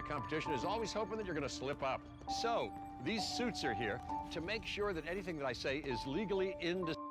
competition is always hoping that you're going to slip up. So, these suits are here to make sure that anything that I say is legally indistinguishable.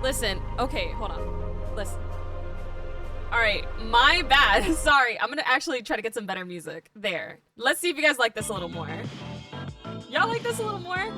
Listen, okay, hold on. Listen. All right, my bad. Sorry, I'm gonna actually try to get some better music. There. Let's see if you guys like this a little more. Y'all like this a little more?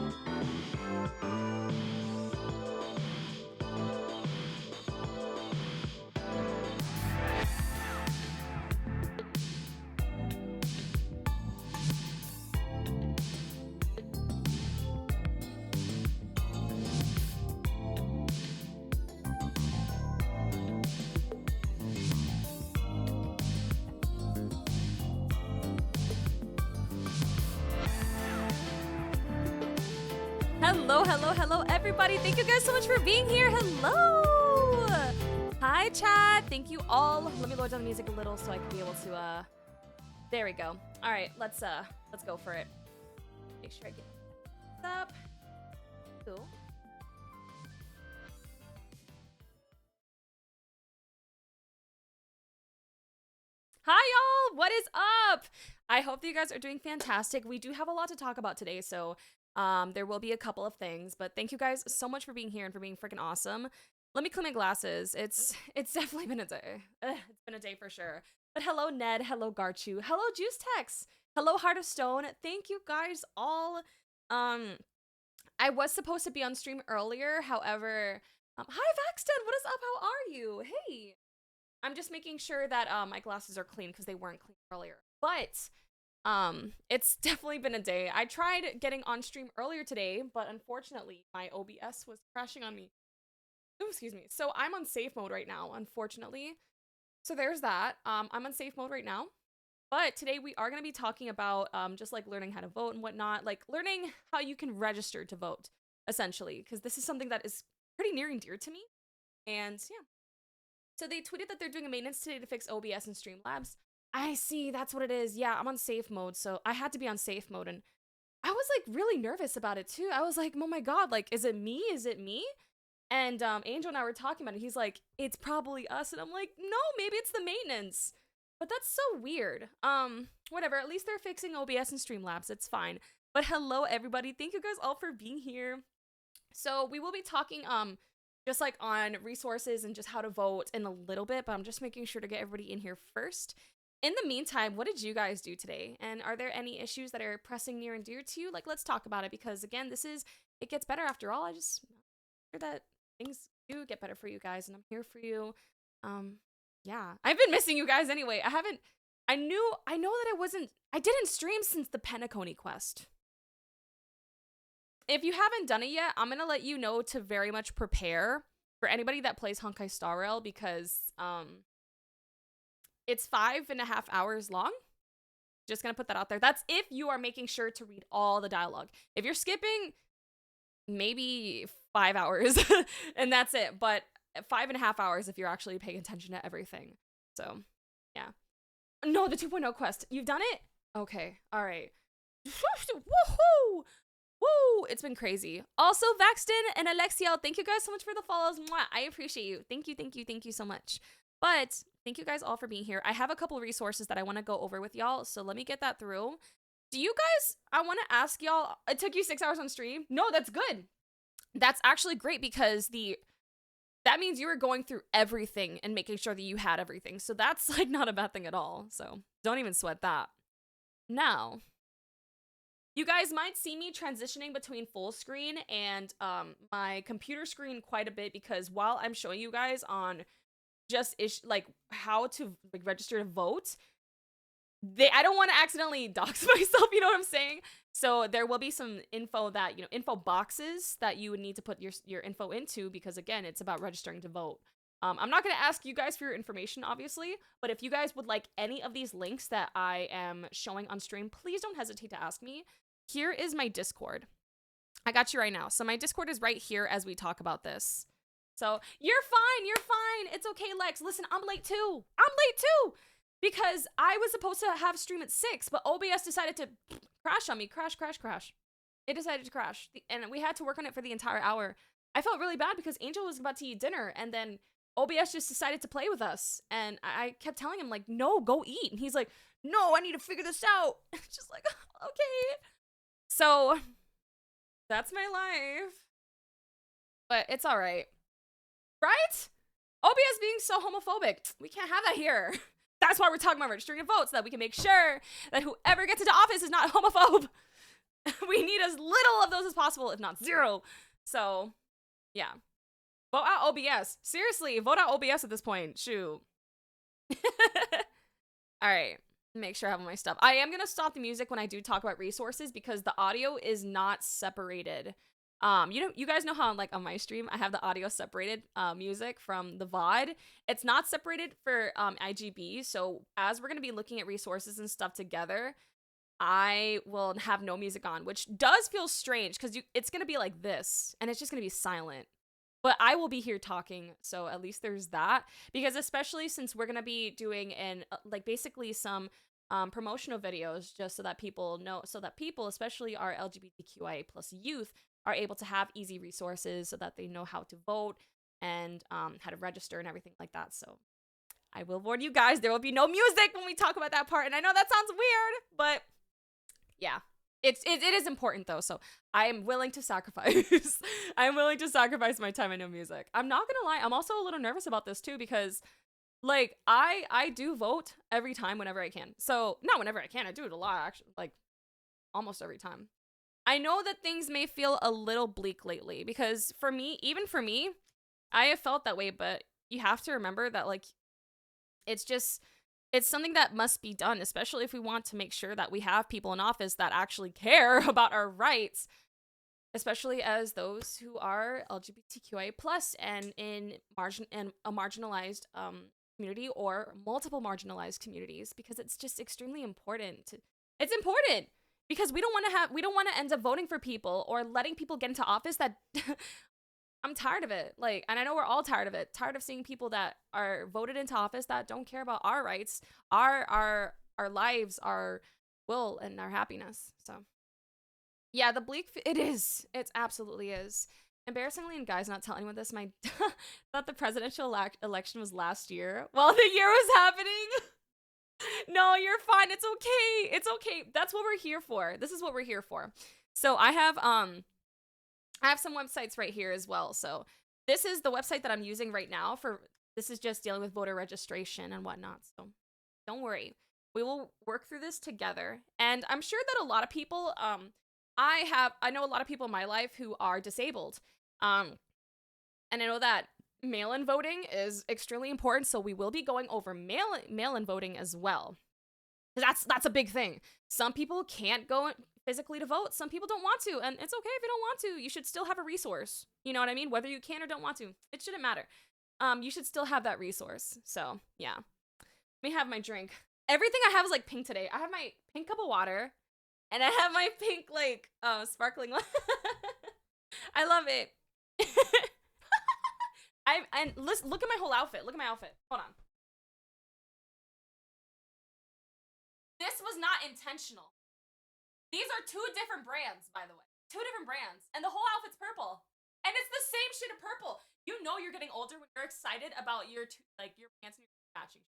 Hello, everybody. Thank you guys so much for being here. Hello. Hi, chat. Thank you all. Let me lower down the music a little so I can be able to, there we go. All right, let's go for it. Make sure I get this up. Cool. Hi, y'all. What is up? I hope that you guys are doing fantastic. We do have a lot to talk about today, so there will be a couple of things, but thank you guys so much for being here and for being freaking awesome. Let me clean my glasses. It's definitely been a day. It's been a day for sure. But hello, Ned. Hello, Garchu. Hello, Juice Tex. Hello, Heart of Stone. Thank you guys all. I was supposed to be on stream earlier. However, hi, Vaxton. What is up? How are you? Hey. I'm just making sure that my glasses are clean because they weren't clean earlier. But it's definitely been a day. I tried getting on stream earlier today, but unfortunately my OBS was crashing on me. Oh, excuse me. So I'm on safe mode right now, unfortunately. So there's that. I'm on safe mode right now. But today we are going to be talking about just like learning how to vote and whatnot, like learning how you can register to vote, essentially, because this is something that is pretty near and dear to me. And yeah. So they tweeted that they're doing a maintenance today to fix OBS and Streamlabs. I see, that's what it is. Yeah, I'm on safe mode, so I had to be on safe mode, and I was like really nervous about it too. I was like, oh my god, like, is it me? Is it me? And Angel and I were talking about it. He's like, it's probably us, and I'm like, no, maybe it's the maintenance. But that's so weird. Whatever. At least they're fixing OBS and Streamlabs. It's fine. But hello, everybody. Thank you guys all for being here. So we will be talking just like on resources and just how to vote in a little bit, but I'm just making sure to get everybody in here first. In the meantime, what did you guys do today? And are there any issues that are pressing near and dear to you? Like, let's talk about it, because again, it gets better after all. I just hear that things do get better for you guys, and I'm here for you. Yeah, I've been missing you guys anyway. I know that I didn't stream since the Penacony quest. If you haven't done it yet, I'm going to let you know to very much prepare for anybody that plays Honkai Star Rail, because it's 5.5 hours long. Just going to put that out there. That's if you are making sure to read all the dialogue. If you're skipping, maybe 5 hours and that's it. But 5.5 hours if you're actually paying attention to everything. So, yeah. No, the 2.0 quest. You've done it? Okay. All right. Woohoo! Woo! It's been crazy. Also, Vaxton and Alexiel, thank you guys so much for the follows. Mwah! I appreciate you. Thank you so much. But thank you guys all for being here. I have a couple resources that I want to go over with y'all, so let me get that through. Do you guys, I want to ask y'all, it took you 6 hours on stream? No, that's good. That's actually great, because that means you were going through everything and making sure that you had everything. So that's like not a bad thing at all. So don't even sweat that. Now, you guys might see me transitioning between full screen and my computer screen quite a bit, because while I'm showing you guys on just like how to like register to vote, I don't want to accidentally dox myself, you know what I'm saying? So there will be some info that, info boxes that you would need to put your info into, because again, it's about registering to vote. I'm not going to ask you guys for your information, obviously, but if you guys would like any of these links that I am showing on stream, please don't hesitate to ask me. Here is my Discord. I got you right now. So my Discord is right here as we talk about this. So you're fine. It's okay, Lex. Listen, I'm late too. Because I was supposed to have stream at 6, but OBS decided to crash on me. Crash. It decided to crash. And we had to work on it for the entire hour. I felt really bad because Angel was about to eat dinner, and then OBS just decided to play with us. And I kept telling him, like, no, go eat. And he's like, no, I need to figure this out. Just like, okay. So that's my life. But it's all right. Right? OBS being so homophobic. We can't have that here. That's why we're talking about registering to vote, so that we can make sure that whoever gets into office is not homophobe. We need as little of those as possible, if not zero. So, yeah. Vote out OBS. Seriously, vote out OBS at this point. Shoot. All right. Make sure I have all my stuff. I am going to stop the music when I do talk about resources because the audio is not separated. You guys know how like on my stream I have the audio separated music from the VOD. It's not separated for IGB. So as we're going to be looking at resources and stuff together, I will have no music on, which does feel strange because it's going to be like this and it's just going to be silent. But I will be here talking, so at least there's that. Because especially since we're going to be doing like basically some promotional videos just so that people know, so that people, especially our LGBTQIA plus youth, are able to have easy resources so that they know how to vote and how to register and everything like that. So I will warn you guys, there will be no music when we talk about that part. And I know that sounds weird, but yeah. It is important though, so I am willing to sacrifice. I'm willing to sacrifice my time and no music. I'm not gonna lie, I'm also a little nervous about this too because, like, I do vote every time whenever I can. So not whenever I can, I do it a lot actually, like almost every time. I know that things may feel a little bleak lately because for me, even for me, I have felt that way. But you have to remember that like, it's something that must be done, especially if we want to make sure that we have people in office that actually care about our rights, especially as those who are LGBTQIA plus and in a marginalized community or multiple marginalized communities, because it's just extremely important. It's important because we don't want to end up voting for people or letting people get into office that I'm tired of it. Like, and I know we're all tired of it. Tired of seeing people that are voted into office that don't care about our rights, our lives, our will, and our happiness. So, yeah, the bleak. It is. It absolutely is. Embarrassingly, and guys, not tell anyone this. My thought the presidential election was last year while the year was happening. No, you're fine. It's okay. It's okay. That's what we're here for. This is what we're here for. So I have some websites right here as well. So this is the website that I'm using right now this is just dealing with voter registration and whatnot. So don't worry. We will work through this together. And I'm sure that a lot of people, I know a lot of people in my life who are disabled. And I know that mail-in voting is extremely important. So we will be going over mail-in voting as well. That's a big thing. Some people can't go physically to vote. Some people don't want to, and it's okay if you don't want to. You should still have a resource. You know what I mean? Whether you can or don't want to, it shouldn't matter. You should still have that resource. So yeah, let me have my drink. Everything I have is like pink today. I have my pink cup of water, and I have my pink like sparkling one. I love it. And listen, look at my whole outfit. Look at my outfit. Hold on. This was not intentional. These are two different brands, by the way. Two different brands. And the whole outfit's purple. And it's the same shade of purple. You know you're getting older when you're excited about your pants and your matching.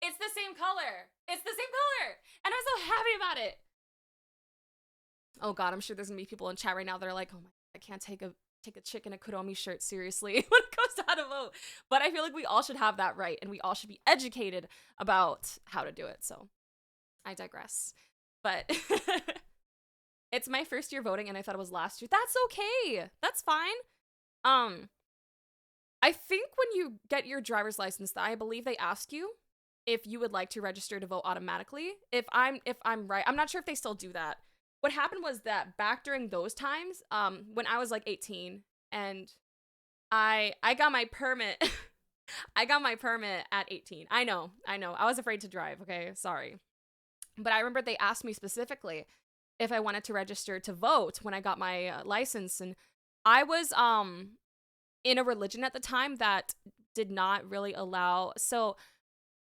It's the same color. It's the same color. And I'm so happy about it. Oh god, I'm sure there's gonna be people in chat right now that are like, oh my god, I can't take a chick in a Kuromi shirt seriously when it comes to how to vote. But I feel like we all should have that right, and we all should be educated about how to do it. So I digress. But it's my first year voting, and I thought it was last year. That's okay. That's fine. I think when you get your driver's license, I believe they ask you if you would like to register to vote automatically. If I'm right, I'm not sure if they still do that. What happened was that back during those times, when I was like 18 and I got my permit, I got my permit at 18. I know. I was afraid to drive. Okay, sorry. But I remember they asked me specifically if I wanted to register to vote when I got my license. And I was in a religion at the time that did not really allow. So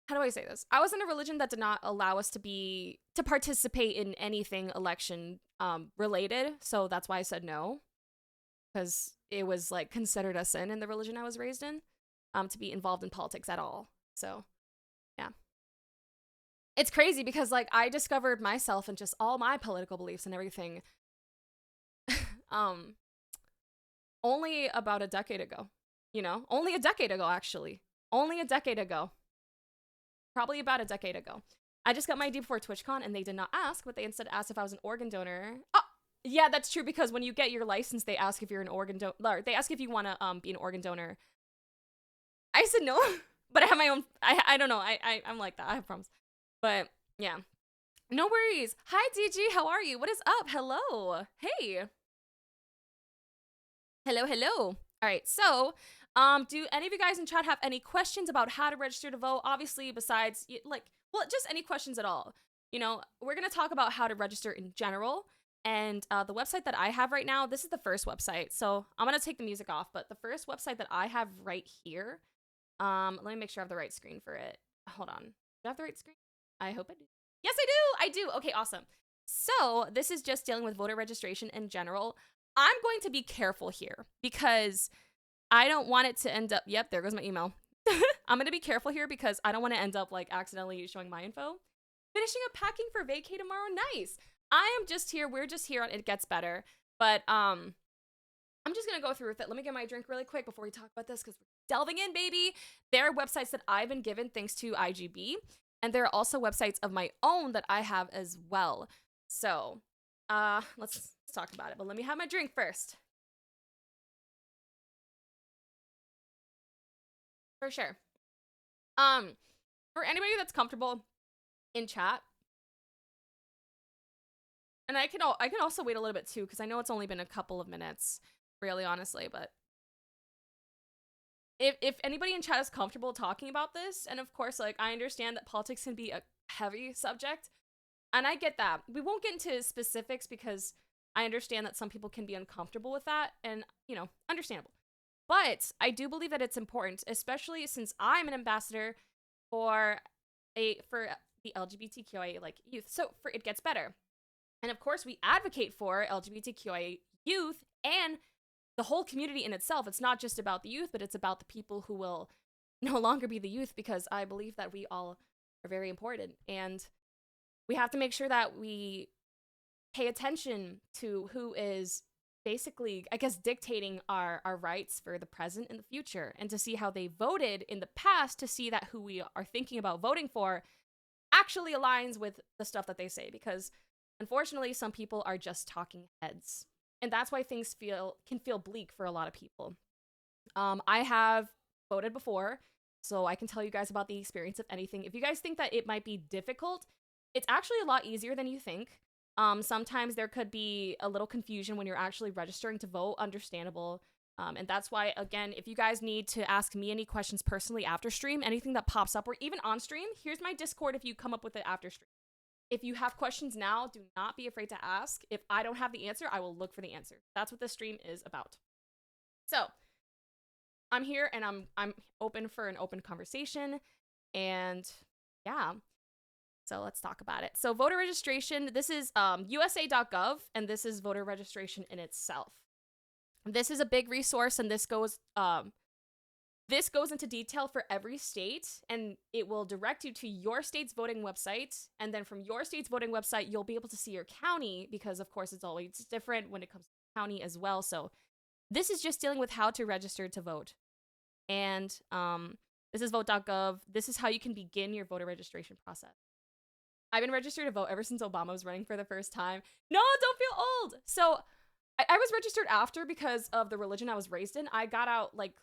how do I say this? I was in a religion that did not allow us to participate in anything election related. So that's why I said no, because it was like considered a sin in the religion I was raised in to be involved in politics at all. So yeah. It's crazy because like I discovered myself and just all my political beliefs and everything only about a decade ago. You know, only a decade ago, actually. Only a decade ago. Probably about a decade ago. I just got my ID before TwitchCon, and they did not ask, but they instead asked if I was an organ donor. Oh, yeah, that's true, because when you get your license, they ask if you're an organ donor. They ask if you want to be an organ donor. I said no, but I have my own. I don't know. I'm like that. I have problems. But yeah, no worries. Hi, DG. How are you? What is up? Hello. Hey. Hello, hello. All right, so do any of you guys in chat have any questions about how to register to vote? Obviously, besides, like, well, just any questions at all. You know, we're going to talk about how to register in general. And the website that I have right now, this is the first website. So I'm going to take the music off. But the first website that I have right here, let me make sure I have the right screen for it. Hold on. Do I have the right screen? I hope I do. Yes, I do. I do. Okay, awesome. So this is just dealing with voter registration in general. I'm going to be careful here because I don't want it to end up, yep, there goes my email. I'm going to be careful here because I don't want to end up like accidentally showing my info. Finishing up packing for vacay tomorrow. Nice. I am just here. We're just here on It Gets Better. But I'm just going to go through with it. Let me get my drink really quick before we talk about this because we're delving in, baby. There are websites that I've been given thanks to IGB. And there are also websites of my own that I have as well. So let's talk about it. But let me have my drink first. For sure. For anybody that's comfortable in chat, and I can also wait a little bit too, because I know it's only been a couple of minutes, really honestly, but if anybody in chat is comfortable talking about this, and of course, like, I understand that politics can be a heavy subject, and I get that. We won't get into specifics because I understand that some people can be uncomfortable with that, and, you know, understandable. But I do believe that it's important, especially since I'm an ambassador for the LGBTQIA like youth. So for It Gets Better. And of course, we advocate for LGBTQIA youth and the whole community in itself. It's not just about the youth, but it's about the people who will no longer be the youth, because I believe that we all are very important. And we have to make sure that we pay attention to who is basically, I guess, dictating our rights for the present and the future, and to see how they voted in the past, to see that who we are thinking about voting for actually aligns with the stuff that they say, because unfortunately some people are just talking heads, and that's why things can feel bleak for a lot of people. I have voted before, so I can tell you guys about the experience of anything. If you guys think that it might be difficult, it's actually a lot easier than you think. Sometimes there could be a little confusion when you're actually registering to vote, understandable. And that's why, again, if you guys need to ask me any questions personally after stream, anything that pops up, or even on stream, here's my Discord if you come up with it after stream. If you have questions now, do not be afraid to ask. If I don't have the answer, I will look for the answer. That's what this stream is about. So, I'm here and I'm open for an open conversation, and yeah. So let's talk about it. So voter registration, this is USA.gov, and this is voter registration in itself. This is a big resource, and this goes into detail for every state, and it will direct you to your state's voting website, and then from your state's voting website, you'll be able to see your county, because of course it's always different when it comes to the county as well. So this is just dealing with how to register to vote. And this is vote.gov. This is how you can begin your voter registration process. I've been registered to vote ever since Obama was running for the first time. No, don't feel old. So I was registered after because of the religion I was raised in. I got out like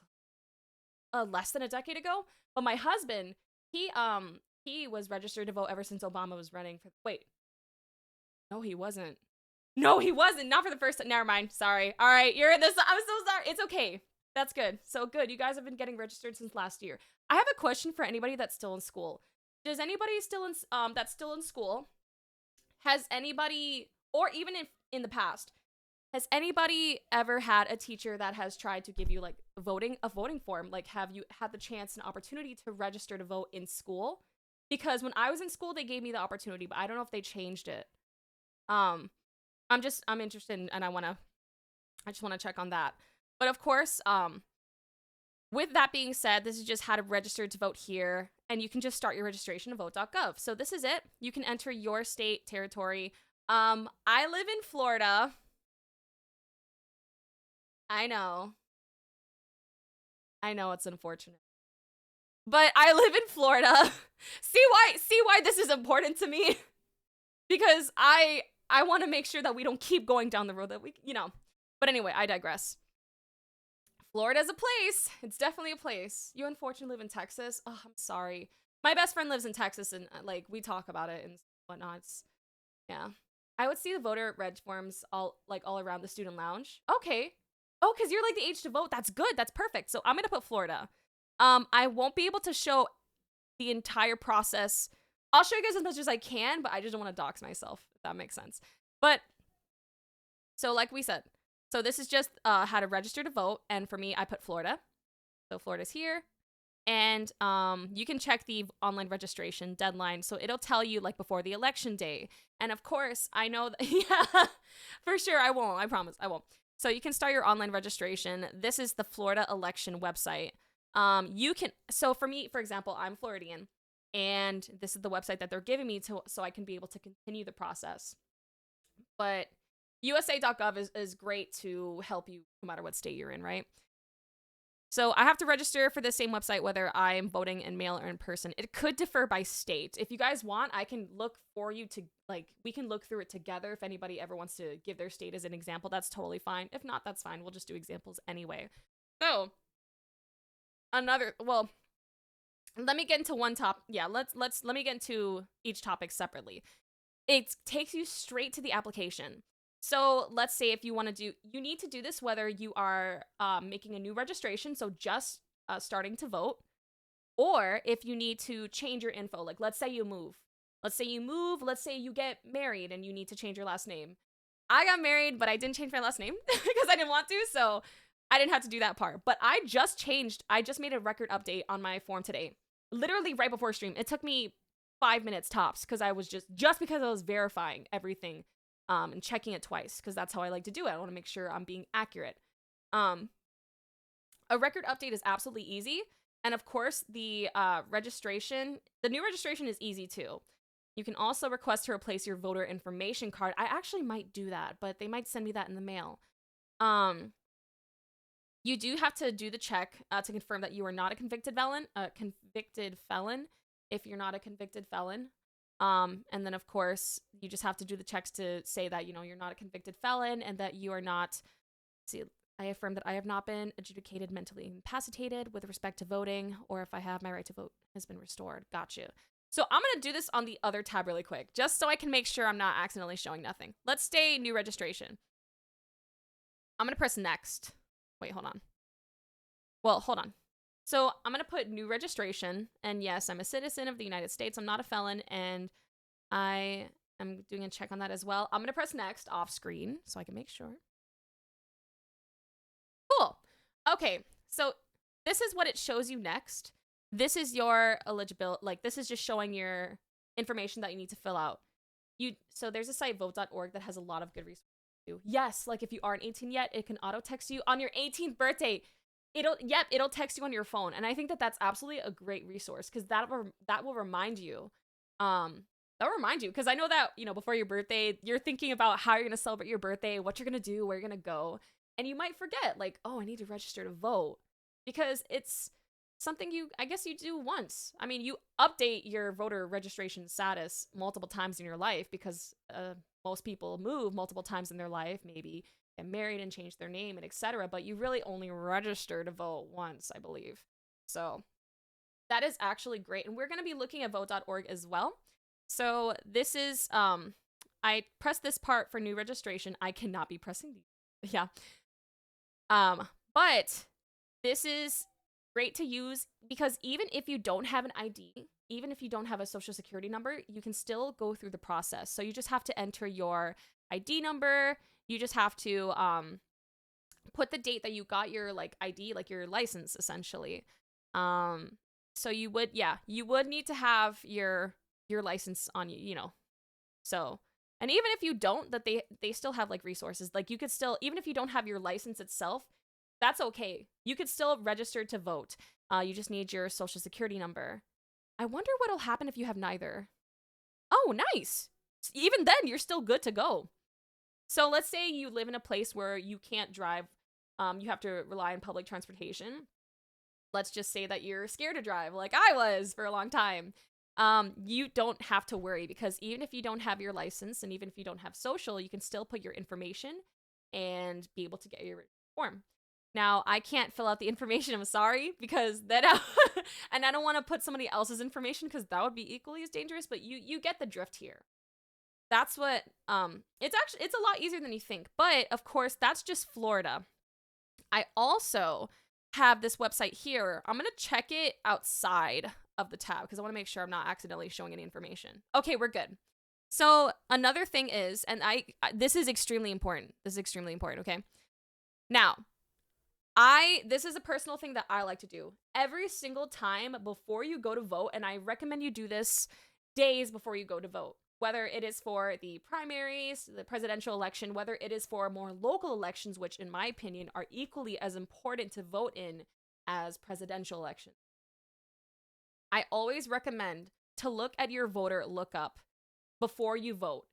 less than a decade ago. But my husband, he was registered to vote ever since Obama was running for. Wait, no, he wasn't. No, he wasn't. Not for the first time. Never mind. Sorry. All right, you're in this. I'm so sorry. It's okay. That's good. So good. You guys have been getting registered since last year. I have a question for anybody that's still in school. Does anybody that's still in school, has anybody, or even in the past, has anybody ever had a teacher that has tried to give you like a voting form? Like, have you had the chance and opportunity to register to vote in school? Because when I was in school, they gave me the opportunity, but I don't know if they changed it. I'm interested and I just want to check on that. But of course, with that being said, this is just how to register to vote here, and you can just start your registration at vote.gov. So this is it. You can enter your state, territory. I live in Florida. I know. I know it's unfortunate. But I live in Florida. See why this is important to me? Because I want to make sure that we don't keep going down the road that we, But anyway, I digress. Florida's a place. It's definitely a place. You unfortunately live in Texas. Oh, I'm sorry. My best friend lives in Texas, and like we talk about it and whatnot. Yeah. I would see the voter reg forms all around the student lounge. Okay. Oh, because you're like the age to vote. That's good. That's perfect. So I'm gonna put Florida. I won't be able to show the entire process. I'll show you guys as much as I can, but I just don't want to dox myself, if that makes sense. But so like we said, so this is just how to register to vote, and for me, I put Florida. So Florida's here. And you can check the online registration deadline. So it'll tell you like before the election day. And of course, I know that, yeah, for sure, I won't. I promise, I won't. So you can start your online registration. This is the Florida election website. So for me, for example, I'm Floridian. And this is the website that they're giving me so I can be able to continue the process. But USA.gov is great to help you no matter what state you're in, right? So I have to register for the same website whether I am voting in mail or in person. It could differ by state. If you guys want, I can look for you to, we can look through it together. If anybody ever wants to give their state as an example, that's totally fine. If not, that's fine. We'll just do examples anyway. So, let me get into one top. Yeah, let me get into each topic separately. It takes you straight to the application. So let's say if you want to you need to do this whether you are making a new registration, so just starting to vote, or if you need to change your info. Like let's say you move. Let's say you get married and you need to change your last name. I got married, but I didn't change my last name because I didn't want to, so I didn't have to do that part. But I just made a record update on my form today. Literally right before stream. It took me 5 minutes tops because I was just because I was verifying everything. And checking it twice because that's how I like to do it. I want to make sure I'm being accurate. A record update is absolutely easy. And of course, the new registration is easy too. You can also request to replace your voter information card. I actually might do that, but they might send me that in the mail. You do have to do the check to confirm that you are not a convicted felon. If you're not a convicted felon. And then of course you just have to do the checks to say that, you're not a convicted felon and that you are not, I affirm that I have not been adjudicated mentally incapacitated with respect to voting, or if I have my right to vote has been restored. Gotcha. So I'm going to do this on the other tab really quick, just so I can make sure I'm not accidentally showing nothing. Let's stay new registration. I'm going to press next. Wait, hold on. Well, hold on. So I'm going to put new registration, and yes, I'm a citizen of the United States. I'm not a felon, and I am doing a check on that as well. I'm going to press next off screen so I can make sure. Cool. Okay, so this is what it shows you next. This is your eligibility, this is just showing your information that you need to fill out. So there's a site, vote.org, that has a lot of good resources too. Yes, if you aren't 18 yet, it can auto text you on your 18th birthday. It'll text you on your phone. And I think that that's absolutely a great resource because that will remind you. Because I know that, before your birthday, you're thinking about how you're going to celebrate your birthday, what you're going to do, where you're going to go. And you might forget, I need to register to vote because it's something I guess you do once. I mean, you update your voter registration status multiple times in your life because most people move multiple times in their life, maybe get married and change their name and etc. But you really only register to vote once, I believe. So that is actually great. And we're going to be looking at vote.org as well. So this is, I pressed this part for new registration. I cannot be pressing these. Yeah. But this is great to use because even if you don't have an ID, even if you don't have a social security number, you can still go through the process. So you just have to enter your ID number. You just have to put the date that you got your ID, your license essentially. So you would need to have your license on you, So, and even if you don't, that they still have resources. You could still, even if you don't have your license itself, that's okay. You could still register to vote. You just need your social security number. I wonder what'll happen if you have neither. Oh, nice. Even then, you're still good to go. So let's say you live in a place where you can't drive, you have to rely on public transportation. let's just say that you're scared to drive like I was for a long time. You don't have to worry, because even if you don't have your license and even if you don't have social, you can still put your information and be able to get your form. Now, I can't fill out the information, I'm sorry, because then and I don't want to put somebody else's information because that would be equally as dangerous, but you get the drift here. That's what it's a lot easier than you think. But of course, that's just Florida. I also have this website here. I'm going to check it outside of the tab because I want to make sure I'm not accidentally showing any information. Okay, we're good. So another thing is, and this is extremely important. This is extremely important, okay? Now, this is a personal thing that I like to do. Every single time before you go to vote, and I recommend you do this days before you go to vote, whether it is for the primaries, the presidential election, whether it is for more local elections, which in my opinion are equally as important to vote in as presidential elections. I always recommend to look at your voter lookup before you vote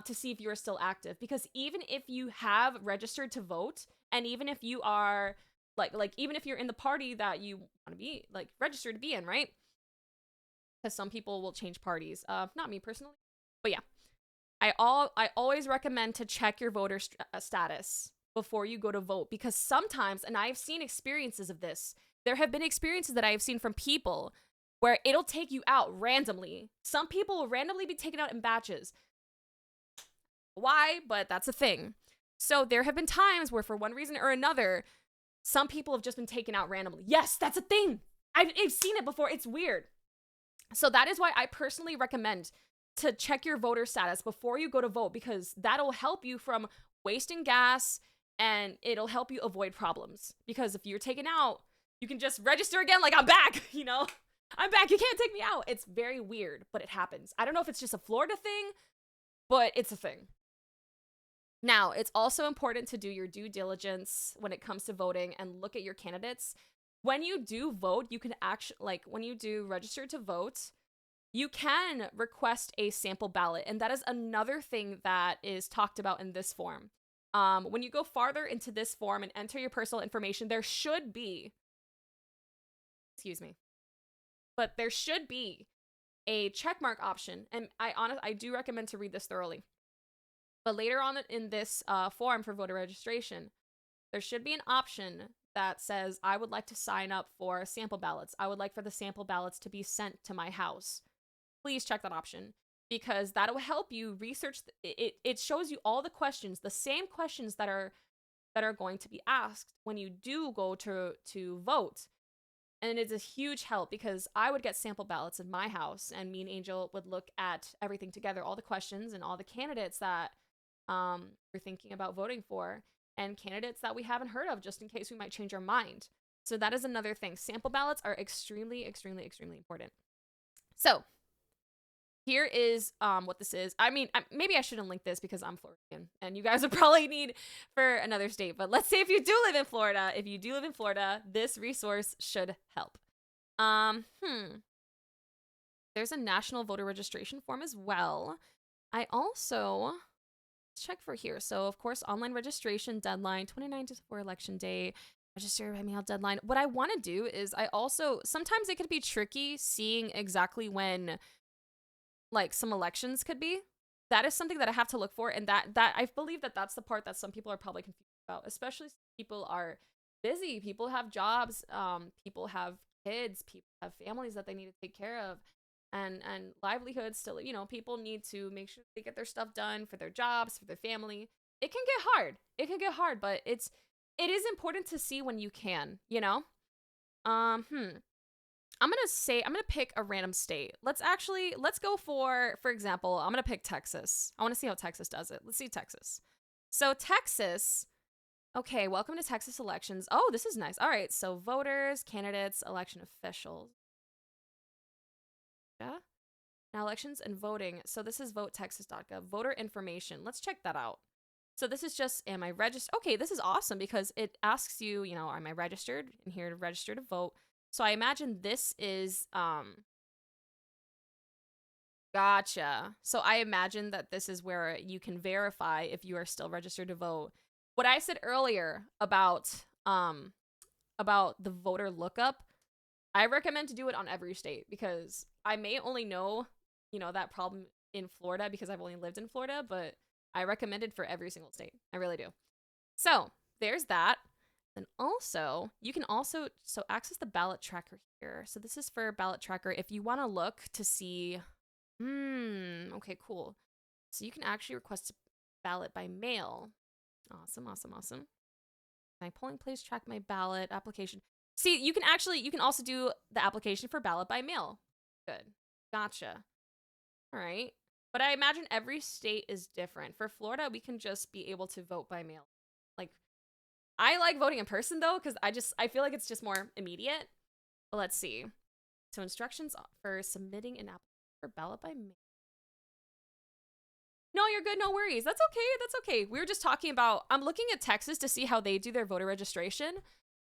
to see if you're still active. Because even if you have registered to vote, and even if you are even if you're in the party that you want to be registered to be in, right? Because some people will change parties. Not me personally, but yeah. I always recommend to check your voter status before you go to vote, because sometimes, and I've seen experiences of this, there have been experiences that I have seen from people where it'll take you out randomly. Some people will randomly be taken out in batches. Why? But that's a thing. So there have been times where, for one reason or another, some people have just been taken out randomly. Yes, that's a thing. I've seen it before. It's weird. So that is why I personally recommend to check your voter status before you go to vote, because that'll help you from wasting gas and it'll help you avoid problems. Because if you're taken out, you can just register again like I'm back, you know? I'm back. You can't take me out. It's very weird, but it happens. I don't know if it's just a Florida thing, but it's a thing. Now, it's also important to do your due diligence when it comes to voting and look at your candidates. When you do vote, you can actually, when you do register to vote, you can request a sample ballot. And that is another thing that is talked about in this form. When you go farther into this form and enter your personal information, there should be, but there should be a checkmark option. And I do recommend to read this thoroughly. But later on in this form for voter registration, there should be an option that says, I would like to sign up for sample ballots. I would like for the sample ballots to be sent to my house. Please check that option, because that will help you research. It shows you all the questions, the same questions that are going to be asked when you do go to vote. And it's a huge help, because I would get sample ballots in my house, and me and Angel would look at everything together, all the questions and all the candidates that we're thinking about voting for, and candidates that we haven't heard of, just in case we might change our mind. So that is another thing. Sample ballots are extremely, extremely, extremely important. So here is what this is. I mean, maybe I shouldn't link this because I'm Floridian, and you guys would probably need for another state. But let's say if you do live in Florida, this resource should help. There's a national voter registration form as well. I also check for here. So of course, online registration deadline 29 days before election day. Register by mail deadline. What I want to do is sometimes it could be tricky seeing exactly when some elections could be. That is something that I have to look for, and that I believe that's the part that some people are probably confused about, especially people are busy, people have jobs, people have kids, people have families that they need to take care of, and livelihoods still, people need to make sure they get their stuff done for their jobs, for their family. It can get hard, but it is important to see when you can, I'm gonna pick a random state. Let's go for example, I'm gonna pick Texas. I want to see how Texas does it. Let's see Texas. So Texas, okay, welcome to Texas elections. Oh, this is nice. All right, so voters, candidates, election officials. Yeah. Now elections and voting. So this is votetexas.gov. Voter information. Let's check that out. So this is just, am I registered? Okay, this is awesome because it asks you, am I registered? I'm here to register to vote. So I imagine this is, gotcha. So I imagine that this is where you can verify if you are still registered to vote. What I said earlier about about the voter lookup, I recommend to do it on every state because I may only know, that problem in Florida because I've only lived in Florida, but I recommend it for every single state. I really do. So there's that. Then also, you can also access the ballot tracker here. So this is for ballot tracker if you want to look to see. Okay, cool. So you can actually request a ballot by mail. Awesome. My polling place track my ballot application. See, you can also do the application for ballot by mail. Good. Gotcha. All right. But I imagine every state is different. For Florida, we can just be able to vote by mail. Like, I like voting in person though, because I feel like it's just more immediate. But let's see. So instructions for submitting an application for ballot by mail. No, you're good. No worries. That's okay. We were just talking about, I'm looking at Texas to see how they do their voter registration.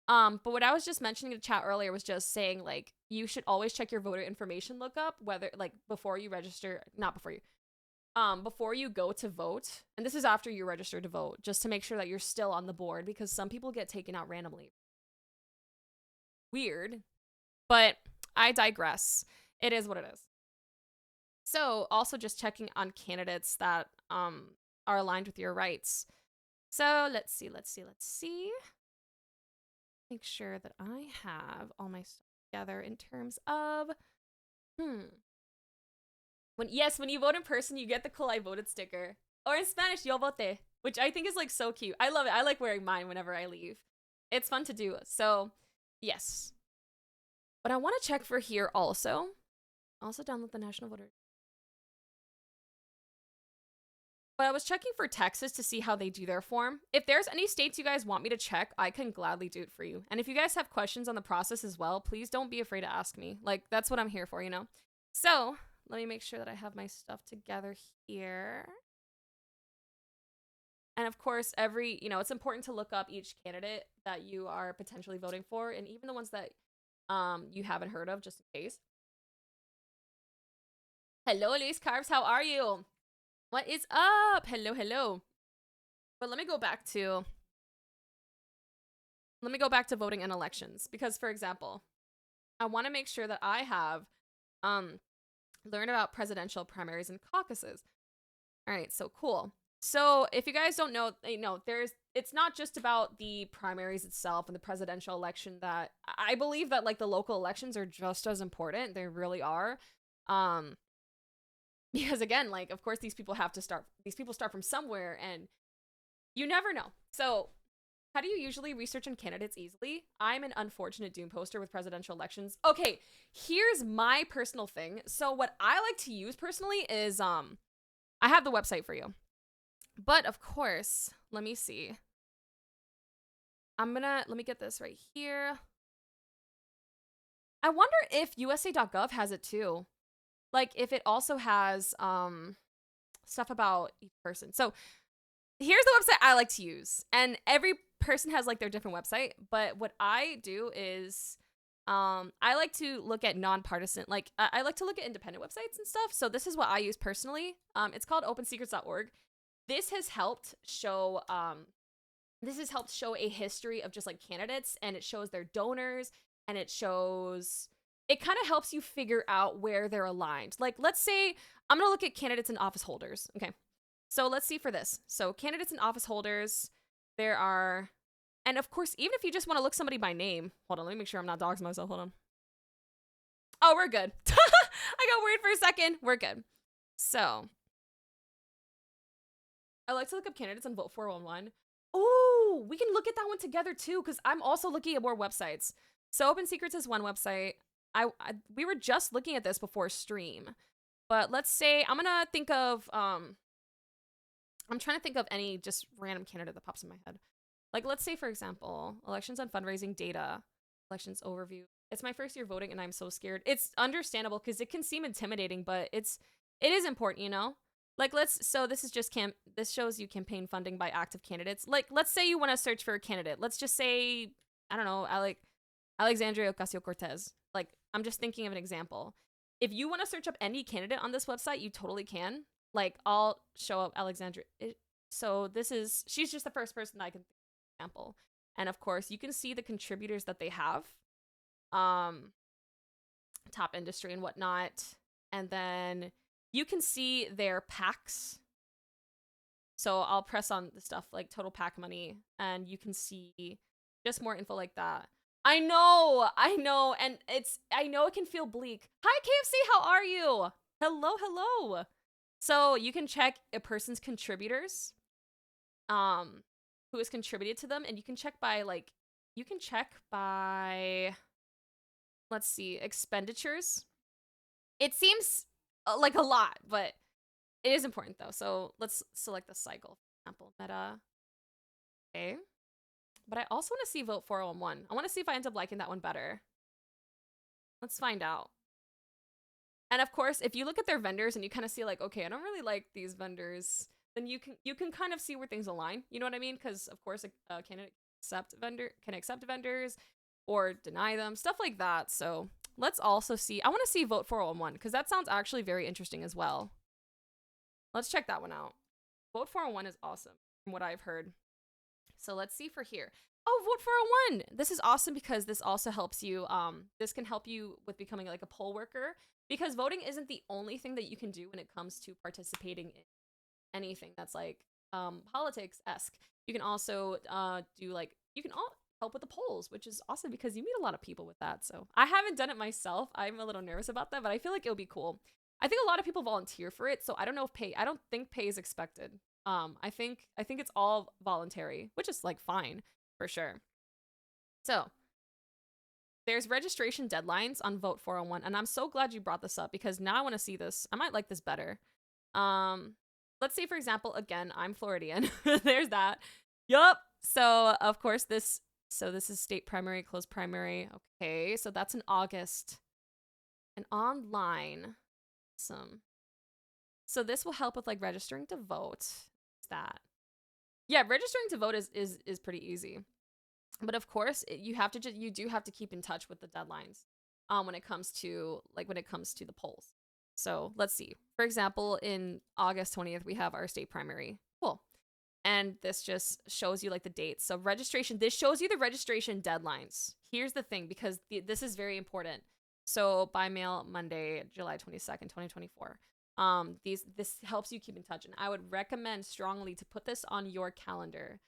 But what I was just mentioning in the chat earlier was just saying, like, you should always check your voter information lookup, whether, like, before you register, not before you, before you go to vote. And this is after you register to vote, just to make sure that you're still on the board because some people get taken out randomly. Weird. But I digress. It is what it is. So also just checking on candidates that are aligned with your rights. So let's see. Make sure that I have all my stuff together in terms of when you vote in person, you get the cool I voted sticker. Or in Spanish, yo voté, which I think is like so cute. I love it. I like wearing mine whenever I leave. It's fun to do. So yes. But I want to check for here also. Also download the National Voter. But I was checking for Texas to see how they do their form. If there's any states you guys want me to check, I can gladly do it for you. And if you guys have questions on the process as well, please don't be afraid to ask me. Like, that's what I'm here for, So, let me make sure that I have my stuff together here. And of course, it's important to look up each candidate that you are potentially voting for, and even the ones that you haven't heard of, just in case. Hello, Luis Carbs, how are you? What is up? Hello. But let me go back to voting in elections because, for example, I want to make sure that I have learned about presidential primaries and caucuses. All right, so cool. So if you guys don't know, it's not just about the primaries itself and the presidential election. That I believe that like the local elections are just as important. They really are. Because again, like, of course, these people start from somewhere and you never know. So how do you usually research on candidates easily? I'm an unfortunate doom poster with presidential elections. Okay, here's my personal thing. So what I like to use personally is, I have the website for you. But of course, let me see. Let me get this right here. I wonder if USA.gov has it too. Like, if it also has stuff about each person. So here's the website I like to use. And every person has, like, their different website. But what I do is I like to look at nonpartisan. Like, I like to look at independent websites and stuff. So this is what I use personally. It's called opensecrets.org. This has helped show a history of just, like, candidates. And it shows their donors. And it kind of helps you figure out where they're aligned. Like, let's say I'm going to look at candidates and office holders. Okay. So let's see for this. So candidates and office holders, there are, and of course, even if you just want to look somebody by name, hold on, let me make sure I'm not doxing myself. Hold on. Oh, we're good. I got worried for a second. We're good. So I like to look up candidates on Vote 411. Oh, we can look at that one together too, because I'm also looking at more websites. So Open Secrets is one website. We were just looking at this before stream, but let's say I'm trying to think of any just random candidate that pops in my head. Like, let's say, for example, elections on fundraising data, elections overview. It's my first year voting and I'm so scared. It's understandable because it can seem intimidating, but it is important, Like, this shows you campaign funding by active candidates. Like, let's say you want to search for a candidate. Let's just say, I don't know, Alexandria Ocasio-Cortez. Like, I'm just thinking of an example. If you want to search up any candidate on this website, you totally can. Like, I'll show up Alexandria. So she's just the first person that I can think of, for example. And of course, you can see the contributors that they have. Top industry and whatnot. And then you can see their packs. So I'll press on the stuff like total pack money, and you can see just more info like that. I know, and I know it can feel bleak. Hi KFC, how are you? Hello, hello. So you can check a person's contributors, who has contributed to them, and you can check by let's see, expenditures. It seems like a lot, but it is important though. So let's select the cycle, for example, meta. Okay. But I also want to see vote 401. I want to see if I end up liking that one better. Let's find out. And of course, if you look at their vendors and you kind of see like, okay, I don't really like these vendors, then you can kind of see where things align. You know what I mean? Because of course, a candidate can accept vendors or deny them, stuff like that. So let's also see. I want to see vote 401 because that sounds actually very interesting as well. Let's check that one out. Vote 401 is awesome from what I've heard. So let's see for here. Oh, vote 401. This is awesome because this also helps you. This can help you with becoming like a poll worker, because voting isn't the only thing that you can do when it comes to participating in anything that's like politics-esque. You can also you can all help with the polls, which is awesome because you meet a lot of people with that. So I haven't done it myself. I'm a little nervous about that, but I feel like it'll be cool. I think a lot of people volunteer for it, so I don't know if I don't think pay is expected. I think it's all voluntary, which is like fine for sure. So there's registration deadlines on Vote 401, and I'm so glad you brought this up because now I want to see this. I might like this better. Let's say for example, again, I'm Floridian. There's that. Yup. So of course this is state primary, closed primary. Okay, so that's in August. And online. So this will help with like registering to vote. Yeah, registering to vote is pretty easy, but of course you do have to keep in touch with the deadlines when it comes to the polls. So let's see, for example, in August 20th we have our state primary. Cool. And this just shows you like the dates. So this shows you the registration deadlines. Here's the thing, because this is very important. So by mail Monday, July 22nd, 2024. This helps you keep in touch, and I would recommend strongly to put this on your calendar.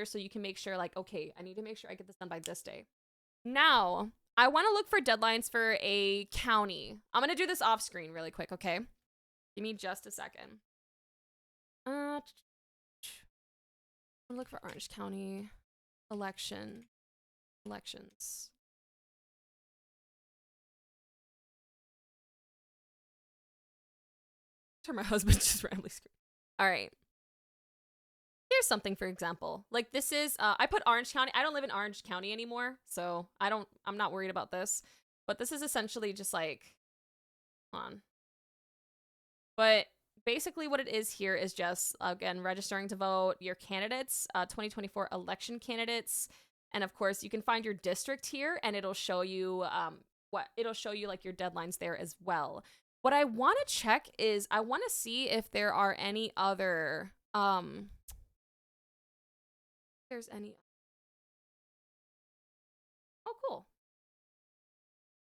So you can make sure like, okay, I need to make sure I get this done by this day. Now, I want to look for deadlines for a county. I'm going to do this off screen really quick, okay? Give me just a second. Look for Orange County elections. My husband just randomly screamed. All right. Here's something, for example. Like this is, I put Orange County. I don't live in Orange County anymore, so I'm not worried about this. But this is essentially just like, hold on. But basically what it is here is just, again, registering to vote, your candidates, 2024 election candidates. And of course, you can find your district here, and it'll show you, like your deadlines there as well. What I want to check is I want to see if there are any other, there's any, oh, cool.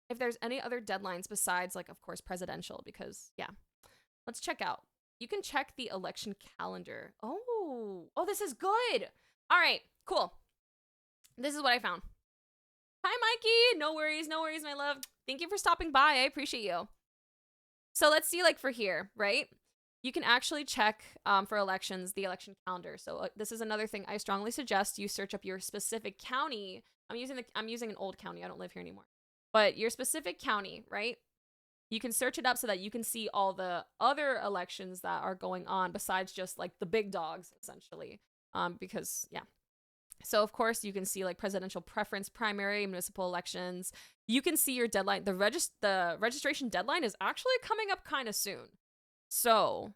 If there's any other deadlines besides, like, of course, presidential, because, yeah. Let's check out. You can check the election calendar. Oh, this is good. All right, cool. This is what I found. Hi, Mikey. No worries, my love. Thank you for stopping by. I appreciate you. So let's see, like for here, right? You can actually check for elections, the election calendar. So this is another thing I strongly suggest you search up your specific county. I'm using an old county. I don't live here anymore. But your specific county, right? You can search it up so that you can see all the other elections that are going on besides just like the big dogs, essentially. Because, yeah. So, of course, you can see like presidential preference primary, municipal elections. You can see your deadline. The registration deadline is actually coming up kind of soon. So,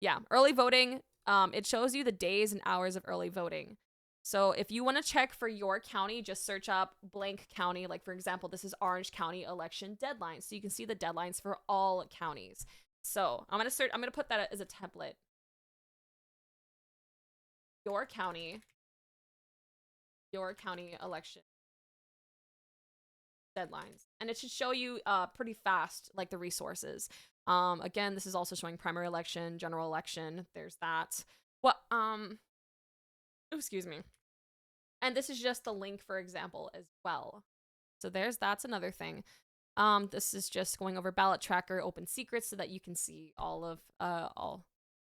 yeah, early voting. It shows you the days and hours of early voting. So if you want to check for your county, just search up blank county. Like, for example, this is Orange County election deadlines. So you can see the deadlines for all counties. So I'm going to put that as a template. Your county your county election deadlines, and it should show you pretty fast, like the resources. Again, this is also showing primary election, general election. There's that. What? Excuse me. And this is just the link, for example, as well. So that's another thing. This is just going over ballot tracker, open secrets, so that you can see all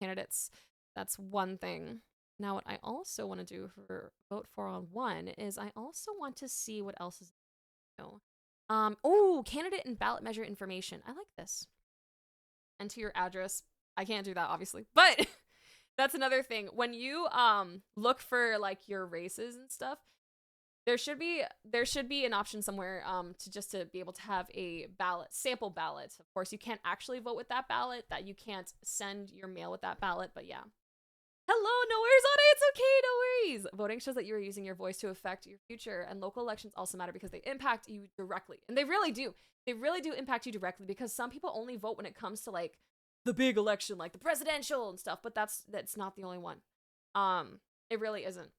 candidates. That's one thing. Now, what I also want to do for vote 4-on-1 is I also want to see what else is new. Oh, candidate and ballot measure information. I like this. Enter your address. I can't do that, obviously, but that's another thing. When you look for like your races and stuff, there should be an option somewhere to be able to have a sample ballot. Of course, you can't actually vote with that ballot. That you can't send your mail with that ballot, but yeah. Hello, no worries, Audrey. It's okay, no worries. Voting shows that you are using your voice to affect your future, and local elections also matter because they impact you directly. And they really do. They really do impact you directly, because some people only vote when it comes to like the big election, like the presidential and stuff, but that's not the only one. It really isn't.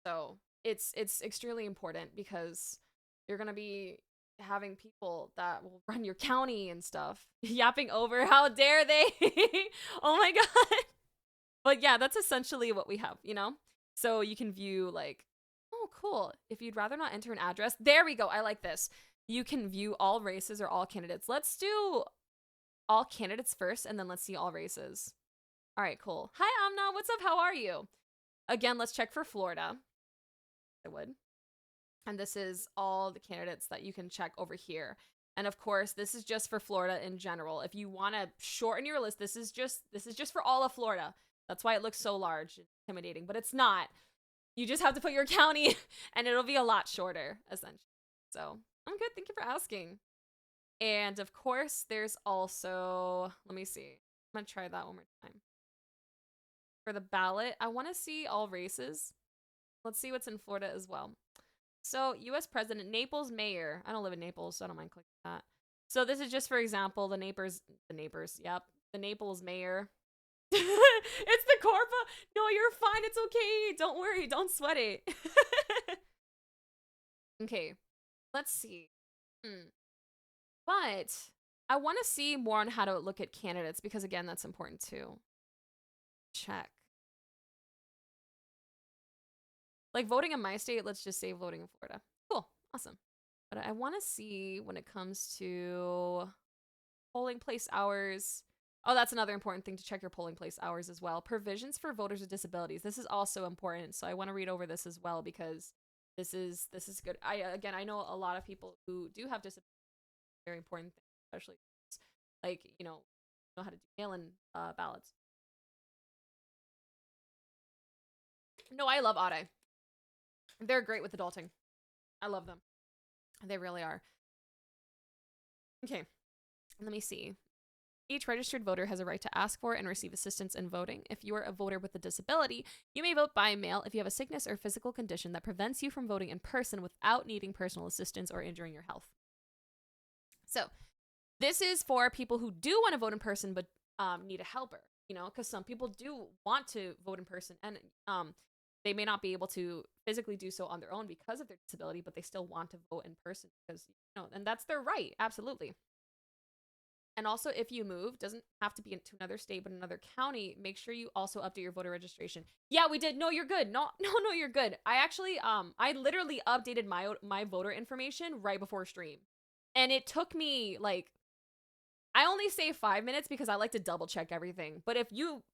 So it's extremely important, because you're gonna be having people that will run your county and stuff yapping over how dare they. Oh my god. But yeah, that's essentially what we have, you know? So you can view like, oh, cool. If you'd rather not enter an address, there we go. I like this. You can view all races or all candidates. Let's do all candidates first, and then let's see all races. All right, cool. Hi, Amna. What's up? How are you? Again, let's check for Florida. I would. And this is all the candidates that you can check over here. And of course, this is just for Florida in general. If you want to shorten your list, this is just for all of Florida. That's why it looks so large and intimidating, but it's not. You just have to put your county and it'll be a lot shorter, essentially. So I'm good. Thank you for asking. And of course, there's also, let me see. I'm going to try that one more time. For the ballot, I want to see all races. Let's see what's in Florida as well. So U.S. President, Naples Mayor. I don't live in Naples, so I don't mind clicking that. So this is just, for example, the Naples Mayor. It's the Corpa. No, you're fine. It's okay. Don't worry. Don't sweat it. Okay, let's see. But I want to see more on how to look at candidates, because again, that's important too. Check. Like voting in my state, let's just say voting in Florida. Cool. Awesome. But I want to see when it comes to polling place hours. Oh, that's another important thing, to check your polling place hours as well. Provisions for voters with disabilities. This is also important. So I want to read over this as well, because this is good. I know a lot of people who do have disabilities. Very important thing, especially like, know how to do mail-in ballots. No, I love Audie. They're great with adulting. I love them. They really are. Okay, let me see. Each registered voter has a right to ask for and receive assistance in voting. If you are a voter with a disability, you may vote by mail if you have a sickness or physical condition that prevents you from voting in person without needing personal assistance or injuring your health. So this is for people who do want to vote in person but need a helper, because some people do want to vote in person, and they may not be able to physically do so on their own because of their disability, but they still want to vote in person because, and that's their right. Absolutely. And also, if you move, doesn't have to be into another state, but another county, make sure you also update your voter registration. Yeah, we did. No, you're good. No, you're good. I actually, I literally updated my voter information right before stream. And it took me, like, I only say 5 minutes because I like to double check everything. But if you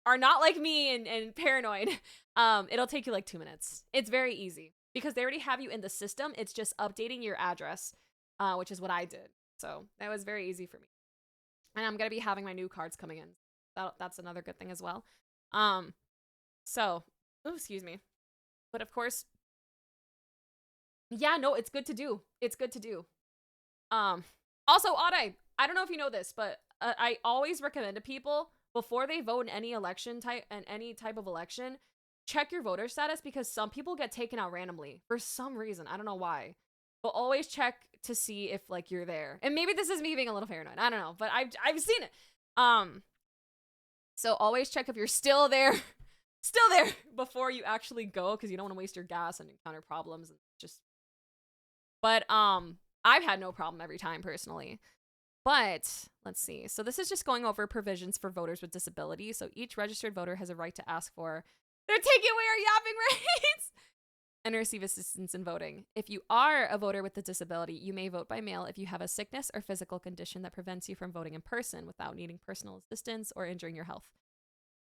are not like me and paranoid, it'll take you like 2 minutes. It's very easy because they already have you in the system. It's just updating your address, which is what I did. So that was very easy for me. And I'm going to be having my new cards coming in. That's another good thing as well. Excuse me. But of course, yeah, no, it's good to do. It's good to do. Also, Audie, I don't know if you know this, but I always recommend to people before they vote in any type of election, check your voter status, because some people get taken out randomly for some reason. I don't know why. But always check to see if like you're there. And maybe this is me being a little paranoid. I don't know, but I've seen it. So always check if you're still there still there before you actually go, because you don't want to waste your gas and encounter problems and just. But I've had no problem every time personally. But let's see. So this is just going over provisions for voters with disabilities. So each registered voter has a right to ask for. They're taking away our yapping rights. And receive assistance in voting. If you are a voter with a disability, you may vote by mail if you have a sickness or physical condition that prevents you from voting in person without needing personal assistance or injuring your health.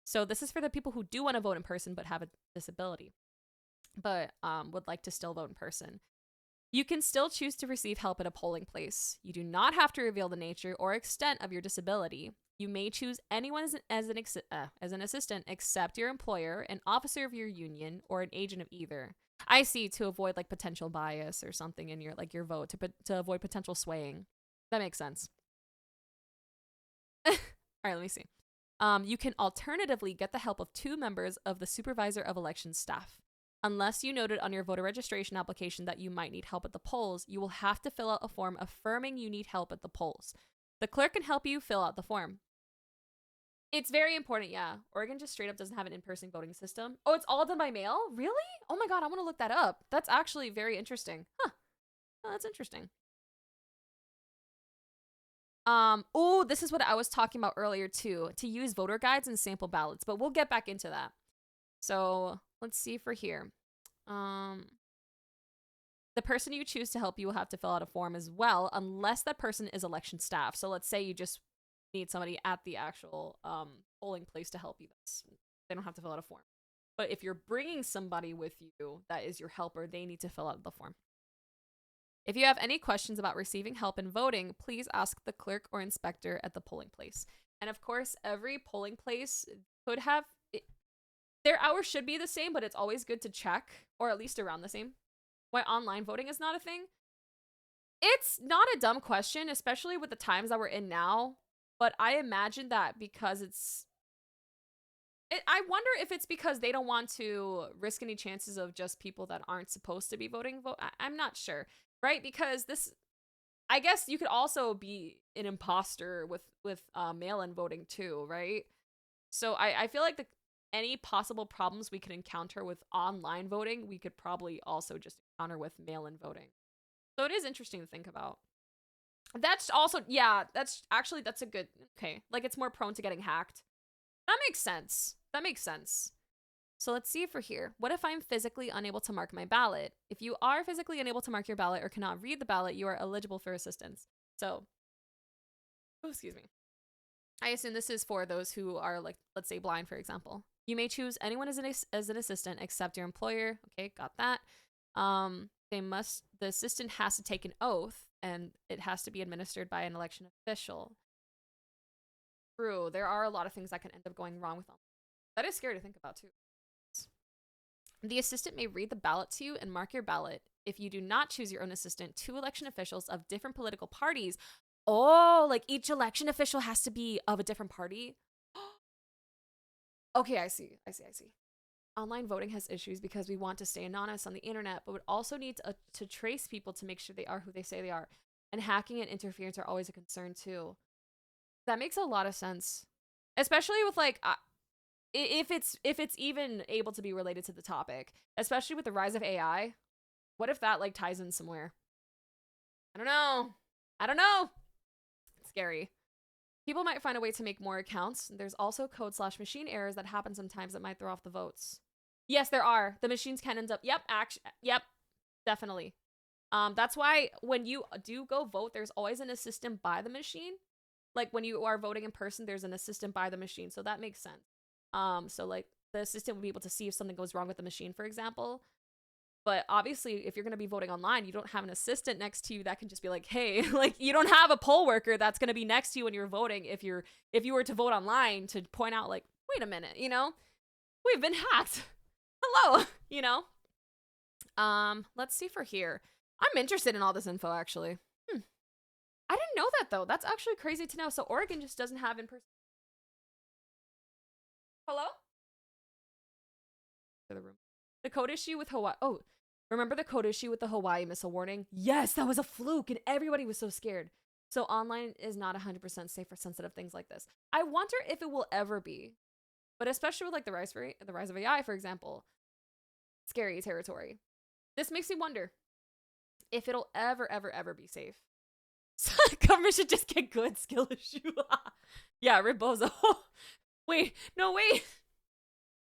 So this is for the people who do want to vote in person but have a disability, but would like to still vote in person. You can still choose to receive help at a polling place. You do not have to reveal the nature or extent of your disability. You may choose anyone as an assistant except your employer, an officer of your union, or an agent of either. I see, to avoid like potential bias or something in your your vote, to avoid potential swaying. That makes sense. All right, let me see. You can alternatively get the help of 2 members of the supervisor of election staff. Unless you noted on your voter registration application that you might need help at the polls, you will have to fill out a form affirming you need help at the polls. The clerk can help you fill out the form. It's very important, yeah. Oregon just straight up doesn't have an in-person voting system. Oh, it's all done by mail? Really? Oh my god, I want to look that up. That's actually very interesting. Huh. Oh, that's interesting. Oh, this is what I was talking about earlier too, to use voter guides and sample ballots, but we'll get back into that. So, let's see for here. The person you choose to help you will have to fill out a form as well, unless that person is election staff. So let's say you just need somebody at the actual polling place to help you. They don't have to fill out a form. But if you're bringing somebody with you that is your helper, they need to fill out the form. If you have any questions about receiving help in voting, please ask the clerk or inspector at the polling place. And of course, every polling place could have their hours should be the same, but it's always good to check, or at least around the same. Why online voting is not a thing? It's not a dumb question, especially with the times that we're in now. But I imagine that because I wonder if it's because they don't want to risk any chances of just people that aren't supposed to be voting. I'm not sure, right? Because I guess you could also be an imposter with mail-in voting too, right? So I feel like any possible problems we could encounter with online voting, we could probably also just encounter with mail-in voting. So it is interesting to think about. That's also, yeah, that's a good, okay. Like, it's more prone to getting hacked. That makes sense. That makes sense. So let's see for here. What if I'm physically unable to mark my ballot? If you are physically unable to mark your ballot or cannot read the ballot, you are eligible for assistance. So, oh, excuse me. I assume this is for those who are, like, let's say blind, for example. You may choose anyone as an assistant except your employer. Okay, got that. The assistant has to take an oath, and it has to be administered by an election official. True, there are a lot of things that can end up going wrong with them. That is scary to think about, too. The assistant may read the ballot to you and mark your ballot. If you do not choose your own assistant, 2 election officials of different political parties. Oh, like each election official has to be of a different party? Okay, I see. Online voting has issues because we want to stay anonymous on the internet, but would also need to trace people to make sure they are who they say they are. And hacking and interference are always a concern too. That makes a lot of sense, especially with like if it's even able to be related to the topic, especially with the rise of AI. What if that like ties in somewhere? I don't know. It's scary. People might find a way to make more accounts. There's also code/machine errors that happen sometimes that might throw off the votes. Yes, there are. The machines can end up. Yep, definitely. That's why when you do go vote, there's always an assistant by the machine. Like when you are voting in person, there's an assistant by the machine, so that makes sense. So like the assistant would be able to see if something goes wrong with the machine, for example. But obviously, if you're going to be voting online, you don't have an assistant next to you that can just be like, hey, like you don't have a poll worker that's going to be next to you when you're voting if you were to vote online to point out like, wait a minute, we've been hacked. Hello, let's see for here. I'm interested in all this info, actually. I didn't know that, though. That's actually crazy to know. So Oregon just doesn't have in-person. Hello? To the room. The code issue with Hawaii. Oh, remember the code issue with the Hawaii missile warning? Yes, that was a fluke, and everybody was so scared. So online is not 100% safe for sensitive things like this. I wonder if it will ever be. but especially with like the rise of AI, for example, scary territory. This makes me wonder if it'll ever be safe. So government should just get good skill issue. Yeah, Rebozo. Wait, no, wait.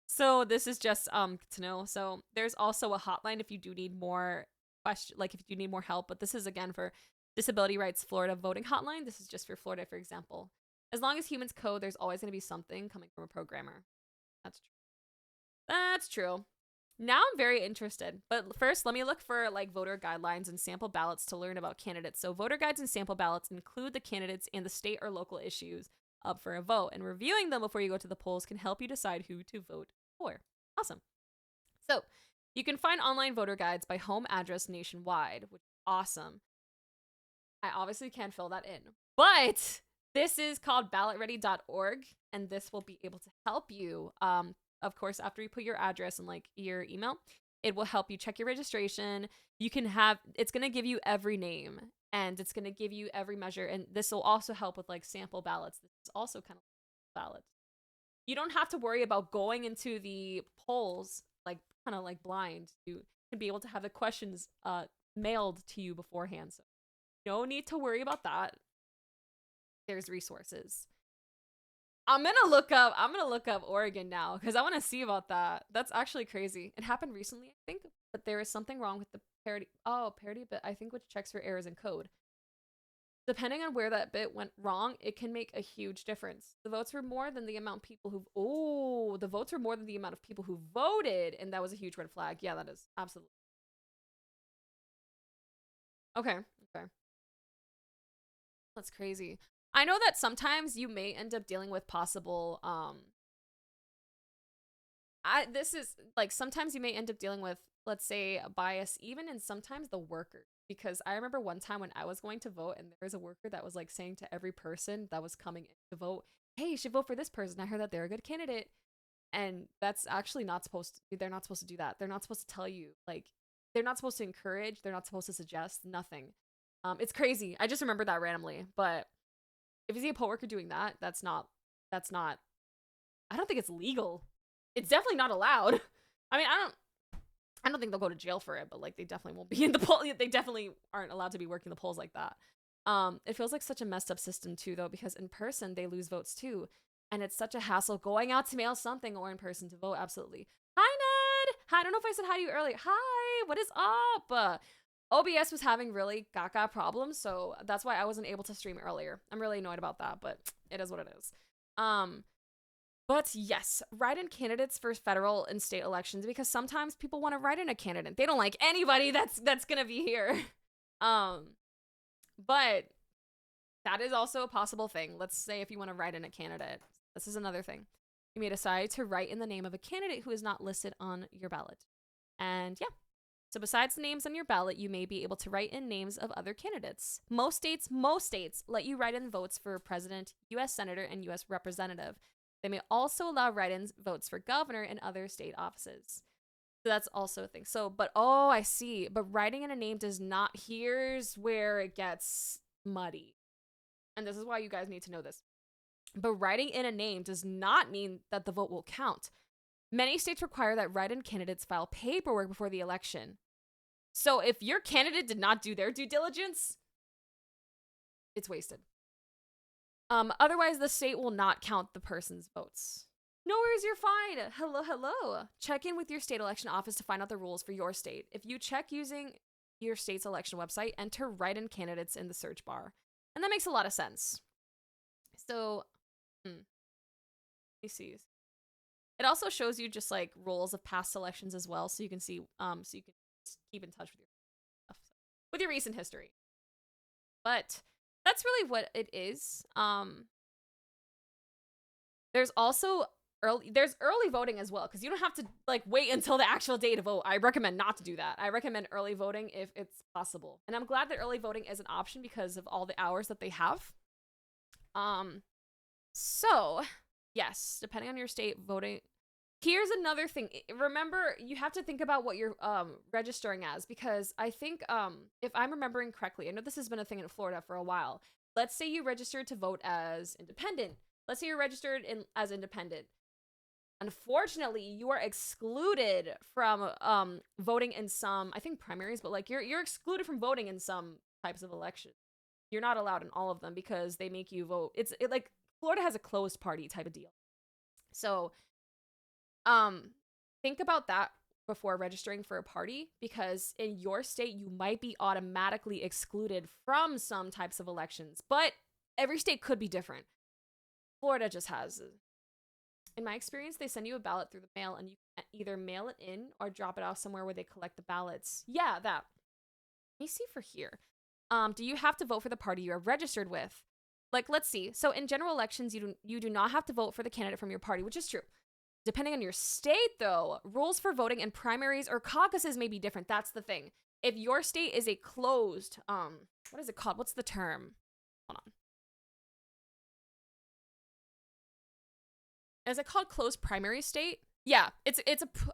So this is just to know. So there's also a hotline if you do need more if you do need more help. But this is again for Disability Rights Florida voting hotline. This is just for Florida, for example. As long as humans code, there's always going to be something coming from a programmer. That's true. That's true. Now I'm very interested. But first, let me look for like voter guidelines and sample ballots to learn about candidates. So voter guides and sample ballots include the candidates and the state or local issues up for a vote, and reviewing them before you go to the polls can help you decide who to vote for. Awesome. So you can find online voter guides by home address nationwide, which is awesome. I obviously can't fill that in, but this is called ballotready.org, and this will be able to help you. Of course, after you put your address and like your email, it will help you check your registration. It's going to give you every name, and it's going to give you every measure. And this will also help with like sample ballots. This is also kind of ballots. You don't have to worry about going into the polls like kind of like blind. You can be able to have the questions mailed to you beforehand. So no need to worry about that. There's resources. I'm gonna look up Oregon now because I want to see about that. That's actually crazy. It happened recently, I think, but there is something wrong with the parity bit, I think, which checks for errors in code. Depending on where that bit went wrong, it can make a huge difference. The votes were more than the amount of people the votes were more than the amount of people who voted, and that was a huge red flag. Yeah, that is absolutely. Okay. That's crazy. I know that sometimes you may end up dealing with possible this is like sometimes you may end up dealing with, let's say, a bias even in sometimes the worker, because I remember one time when I was going to vote and there was a worker that was like saying to every person that was coming in to vote, hey, you should vote for this person, I heard that they're a good candidate. And that's actually not supposed to, they're not supposed to do that. They're not supposed to tell you, like, they're not supposed to encourage, they're not supposed to suggest, nothing. It's crazy. I just remembered that randomly. But if you see a poll worker doing that, that's not, I don't think it's legal. It's definitely not allowed. I mean, I don't think they'll go to jail for it, but like they definitely won't be in the poll. They definitely aren't allowed to be working the polls like that. It feels like such a messed up system too, though, because in person they lose votes too. And it's such a hassle going out to mail something or in person to vote. Absolutely. Hi, Ned. Hi, I don't know if I said hi to you earlier. Hi, what is up? OBS was having really gaga problems, so that's why I wasn't able to stream earlier. I'm really annoyed about that, but it is what it is. But yes, write-in candidates for federal and state elections, because sometimes people want to write in a candidate. They don't like anybody that's gonna be here. But that is also a possible thing. Let's say if you want to write in a candidate, this is another thing. You may decide to write in the name of a candidate who is not listed on your ballot. And yeah. So besides the names on your ballot, you may be able to write in names of other candidates. Most states let you write in votes for president, U.S. senator, and U.S. representative. They may also allow write-in votes for governor and other state offices. So that's also a thing. So, but oh, I see. But writing in a name does not, here's where it gets muddy. And this is why you guys need to know this. But writing in a name does not mean that the vote will count. Many states require that write-in candidates file paperwork before the election. So if your candidate did not do their due diligence, it's wasted. Otherwise, the state will not count the person's votes. No worries, you're fine. Hello. Check in with your state election office to find out the rules for your state. If you check using your state's election website, enter write-in candidates in the search bar. And that makes a lot of sense. So, let me see. It also shows you just like rules of past elections as well, so you can see, so you can keep in touch with your stuff, with your recent history. But that's really what it is. There's also early voting as well, because you don't have to like wait until the actual day to vote. I recommend not to do that. I recommend early voting if it's possible. And I'm glad that early voting is an option because of all the hours that they have. So yes, depending on your state voting. Here's another thing. Remember, you have to think about what you're registering as, because I think if I'm remembering correctly, I know this has been a thing in Florida for a while. Let's say you registered to vote as independent. Let's say you're registered as independent. unfortunately, you are excluded from voting in some, I think, primaries, but like you're excluded from voting in some types of elections. You're not allowed in all of them because they make you vote. Like Florida has a closed party type of deal. So, think about that before registering for a party, because in your state you might be automatically excluded from some types of elections, but every state could be different. Florida just has, in my experience, they send you a ballot through the mail and you can either mail it in or drop it off somewhere where they collect the ballots. Yeah, that. Let me see for here. Do you have to vote for the party you are registered with? Like, let's see. So in general elections, you do not have to vote for the candidate from your party, which is true. Depending on your state, though, rules for voting in primaries or caucuses may be different. That's the thing. If your state is a closed, what is it called? What's the term? Hold on. Is it called closed primary state? Yeah, it's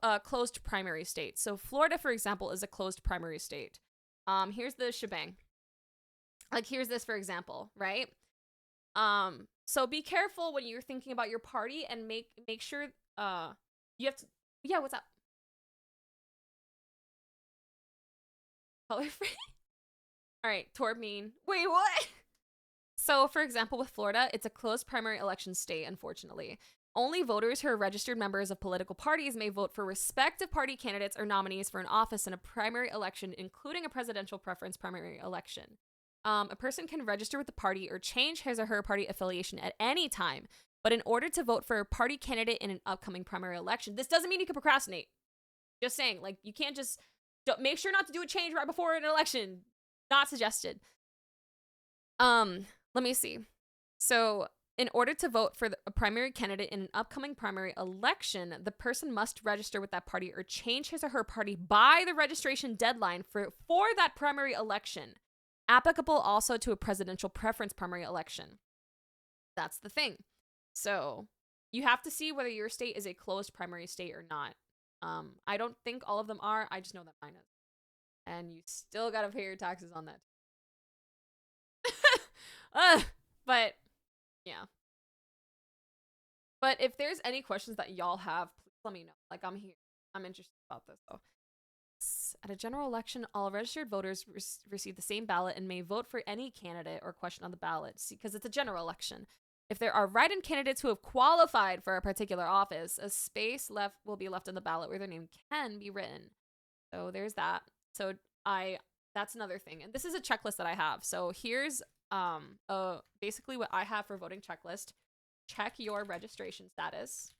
a closed primary state. So Florida, for example, is a closed primary state. Here's the shebang. Like, here's this, for example, right? So be careful when you're thinking about your party and make sure you have to, yeah, what's up? Color free? All right, Torbean. Wait, what? So, for example, with Florida, it's a closed primary election state, unfortunately. Only voters who are registered members of political parties may vote for respective party candidates or nominees for an office in a primary election, including a presidential preference primary election. A person can register with the party or change his or her party affiliation at any time, but in order to vote for a party candidate in an upcoming primary election, this doesn't mean you can procrastinate. Just saying, like, you can't just make sure not to do a change right before an election. Not suggested. Let me see. So, in order to vote for a primary candidate in an upcoming primary election, the person must register with that party or change his or her party by the registration deadline for that primary election. Applicable also to a presidential preference primary election. That's the thing. So, you have to see whether your state is a closed primary state or not. I don't think all of them are. I just know that mine is. And you still gotta pay your taxes on that. But yeah. But if there's any questions that y'all have, please let me know. Like, I'm here. I'm interested about this, though. At a general election, all registered voters receive the same ballot and may vote for any candidate or question on the ballot, because it's a general election. If there are write-in candidates who have qualified for a particular office, a space will be left on the ballot where their name can be written. So there's that. So that's another thing. And this is a checklist that I have. So here's basically what I have for voting checklist. Check your registration status.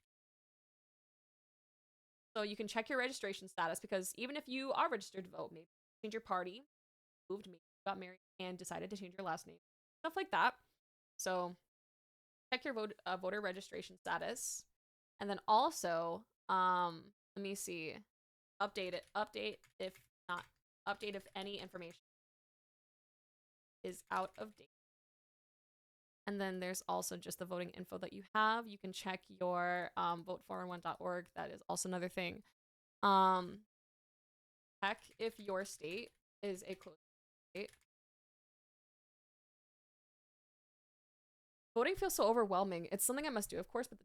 So you can check your registration status, because even if you are registered to vote, maybe change your party, moved, maybe got married, and decided to change your last name, stuff like that. So check your voter registration status, and then also, let me see, update if any information is out of date. And then there's also just the voting info that you have. You can check your vote411.org. That is also another thing. Check if your state is a closed state. Voting feels so overwhelming. It's something I must do, of course, but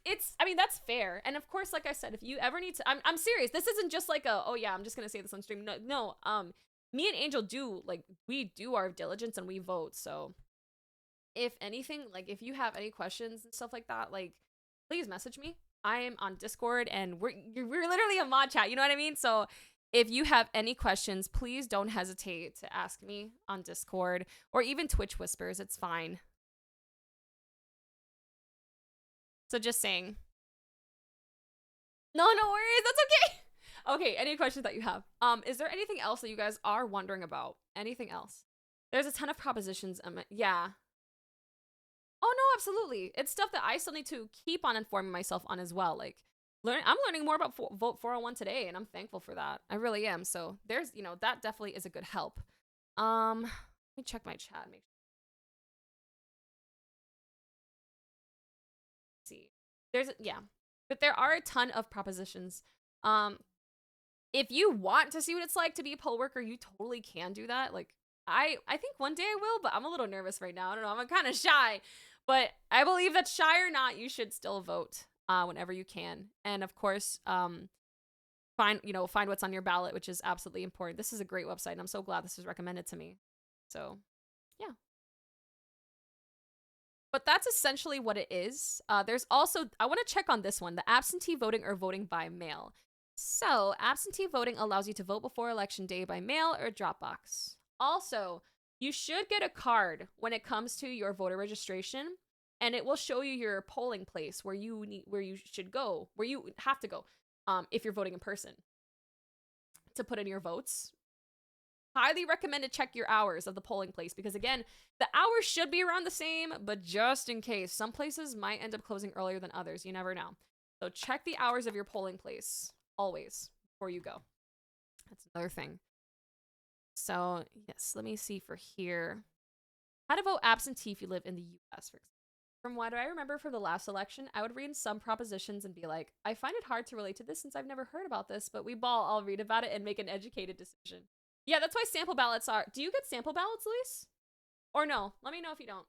it's, I mean, that's fair. And of course, like I said, if you ever need to, I'm serious. This isn't just like oh yeah, I'm just gonna say this on stream. No, me and Angel we do our diligence and we vote. So if anything, like, if you have any questions and stuff like that, like, please message me. I am on Discord, and we're literally a mod chat, you know what I mean? So if you have any questions, please don't hesitate to ask me on Discord or even Twitch Whispers. It's fine. So just saying. No worries. That's okay. Okay, any questions that you have? Is there anything else that you guys are wondering about? Anything else? There's a ton of propositions. Yeah. Oh, no, absolutely. It's stuff that I still need to keep on informing myself on as well. Like, I'm learning more about Vote 401 today, and I'm thankful for that. I really am. So there's, that definitely is a good help. Let me check my chat. See. But there are a ton of propositions. If you want to see what it's like to be a poll worker, you totally can do that. Like, I think one day I will, but I'm a little nervous right now. I don't know. I'm kind of shy. But I believe that shy or not, you should still vote. whenever you can. And of course, find what's on your ballot, which is absolutely important. This is a great website, and I'm so glad this was recommended to me. So, yeah. But that's essentially what it is. There's also, I want to check on this one, the absentee voting or voting by mail. So, absentee voting allows you to vote before election day by mail or drop box. Also, you should get a card when it comes to your voter registration, and it will show you your polling place where you should go, where you have to go, if you're voting in person to put in your votes. Highly recommend to check your hours of the polling place because, again, the hours should be around the same, but just in case, some places might end up closing earlier than others. You never know. So check the hours of your polling place always before you go. That's another thing. So, yes, let me see for here. How to vote absentee if you live in the U.S., for example. From what I remember from the last election, I would read some propositions and be like, I find it hard to relate to this since I've never heard about this, but I'll read about it and make an educated decision. Yeah, that's why sample ballots are. Do you get sample ballots, Luis? Or no? Let me know if you don't.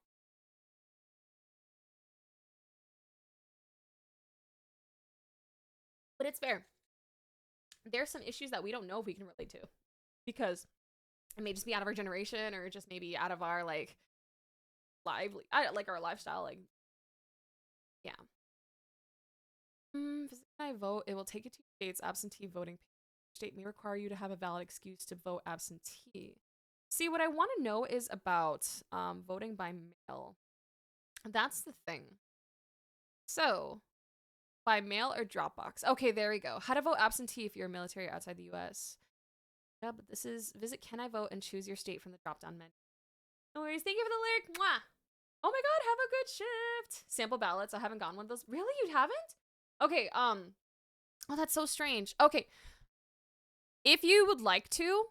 But it's fair. There's some issues that we don't know if we can relate to because it may just be out of our generation or just maybe out of our like our lifestyle. Like, yeah. Visit I vote. It will take you to states absentee voting. State may require you to have a valid excuse to vote absentee. See, what I want to know is about voting by mail. That's the thing. So, by mail or Dropbox. Okay, there we go. How to vote absentee if you're military outside the U.S. Yeah, but this is visit Can I Vote and choose your state from the drop-down menu. No worries. Thank you for the lyric. Mwah! Oh my god, have a good shift. Sample ballots. I haven't gotten one of those. Really? You haven't? Okay, oh, that's so strange. Okay. If you would like to,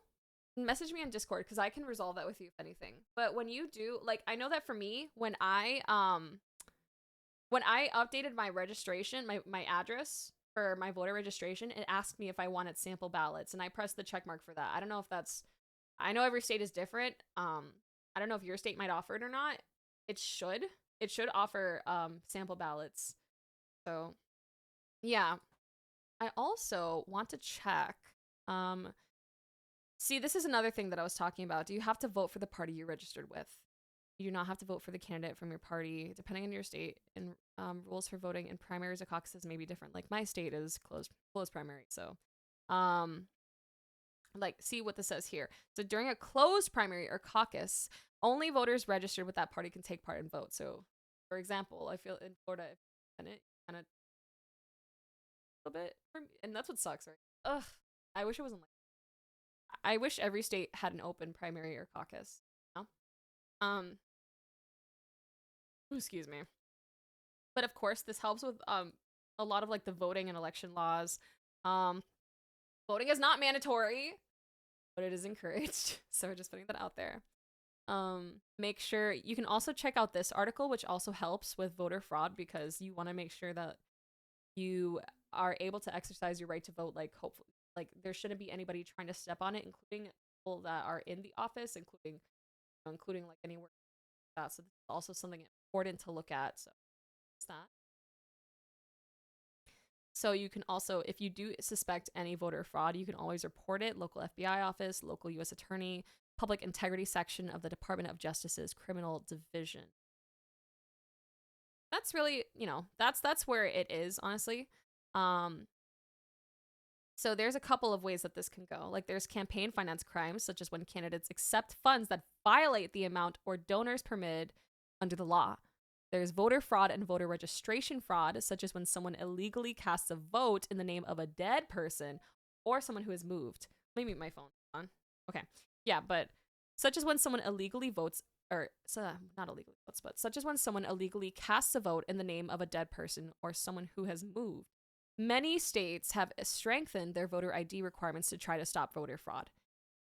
message me on Discord because I can resolve that with you if anything. But when you do, like, I know that for me, when I updated my registration, my address for my voter registration, it asked me if I wanted sample ballots, and I pressed the check mark for that. I don't know if that's, I know every state is different. I don't know if your state might offer it or not. It should offer sample ballots. So, yeah. I also want to check. See, this is another thing that I was talking about. Do you have to vote for the party you're registered with? You do not have to vote for the candidate from your party, depending on your state. And rules for voting in primaries or caucuses may be different. Like my state is closed primary, so like see what this says here. So during a closed primary or caucus, only voters registered with that party can take part and vote. So, for example, I feel in Florida, and it kind of a little bit, and that's what sucks, right? Ugh, I wish it wasn't like. I wish every state had an open primary or caucus. You know? Excuse me. But of course, this helps with a lot of like the voting and election laws. Voting is not mandatory, but it is encouraged. So we're just putting that out there. Make sure you can also check out this article, which also helps with voter fraud because you want to make sure that you are able to exercise your right to vote. Like hopefully, like there shouldn't be anybody trying to step on it, including people that are in the office, including like any work like that. So this is also something important to look at. So it's that. So you can also, if you do suspect any voter fraud, you can always report it. Local FBI office, local U.S. attorney, public integrity section of the Department of Justice's criminal division. That's really, that's where it is, honestly. So there's a couple of ways that this can go. Like there's campaign finance crimes, such as when candidates accept funds that violate the amount or donors permitted under the law. There's voter fraud and voter registration fraud, such as when someone illegally casts a vote in the name of a dead person or someone who has moved. Let me mute my phone on. Okay. Yeah, but such as when someone illegally votes, or not illegally votes, but such as when someone illegally casts a vote in the name of a dead person or someone who has moved. Many states have strengthened their voter ID requirements to try to stop voter fraud.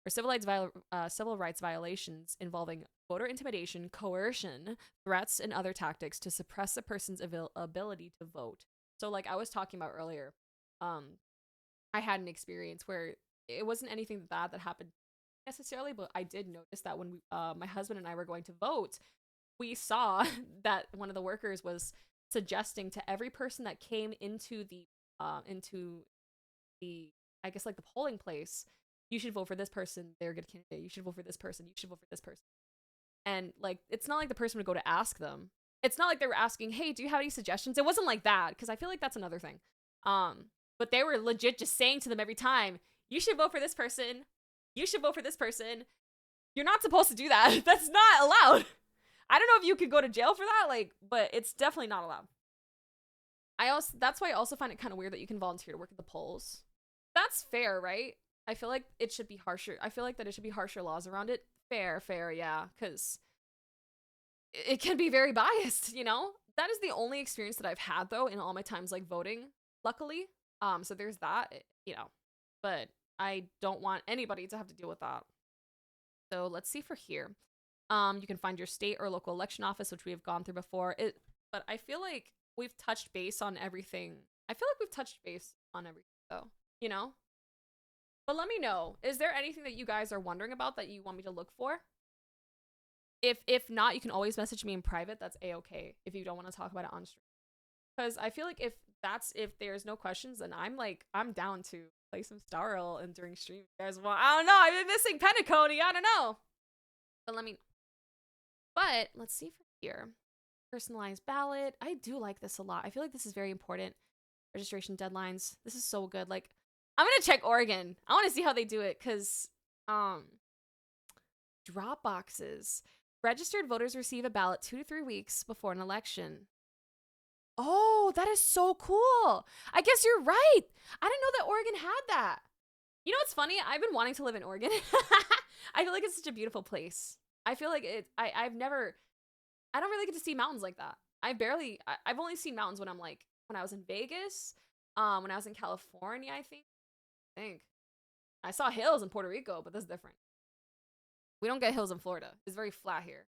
For civil rights violations involving voter intimidation, coercion, threats, and other tactics to suppress a person's ability to vote. So like I was talking about earlier, I had an experience where it wasn't anything bad that happened necessarily, but I did notice that when my husband and I were going to vote, we saw that one of the workers was suggesting to every person that came into the I guess like the polling place, you should vote for this person, they're a good candidate. You should vote for this person, you should vote for this person. And like it's not like the person would go to ask them. It's not like they were asking, hey, do you have any suggestions? It wasn't like that, because I feel like that's another thing. But they were legit just saying to them every time, you should vote for this person, you should vote for this person. You're not supposed to do that. That's not allowed. I don't know if you could go to jail for that, like, but it's definitely not allowed. That's why I also find it kind of weird that you can volunteer to work at the polls. That's fair, right? I feel like it should be harsher. I feel like that it should be harsher laws around it. Fair, yeah, because it can be very biased, you know? That is the only experience that I've had, though, in all my times, like, voting, luckily. So there's that, you know. But I don't want anybody to have to deal with that. So let's see for here. You can find your state or local election office, which we have gone through before. But I feel like we've touched base on everything. I feel like we've touched base on everything, though, you know? But let me know, is there anything that you guys are wondering about that you want me to look for? If not, you can always message me in private. That's a-okay if you don't want to talk about it on stream. Because I feel like if there's no questions, then I'm down to play some Star Rail and during stream. You guys want, I don't know, I've been missing Penacony, I don't know. But let's see for here. Personalized ballot. I do like this a lot. I feel like this is very important. Registration deadlines. This is so good. Like, I'm gonna check Oregon. I want to see how they do it, because drop boxes. Registered voters receive a ballot 2 to 3 weeks before an election. Oh, that is so cool. I guess you're right. I didn't know that Oregon had that. You know what's funny? I've been wanting to live in Oregon. I feel like it's such a beautiful place. I feel like I don't really get to see mountains like that. I've only seen mountains when I was in Vegas, when I was in California, I think. I saw hills in Puerto Rico, but that's different. We don't get hills in Florida. It's very flat here.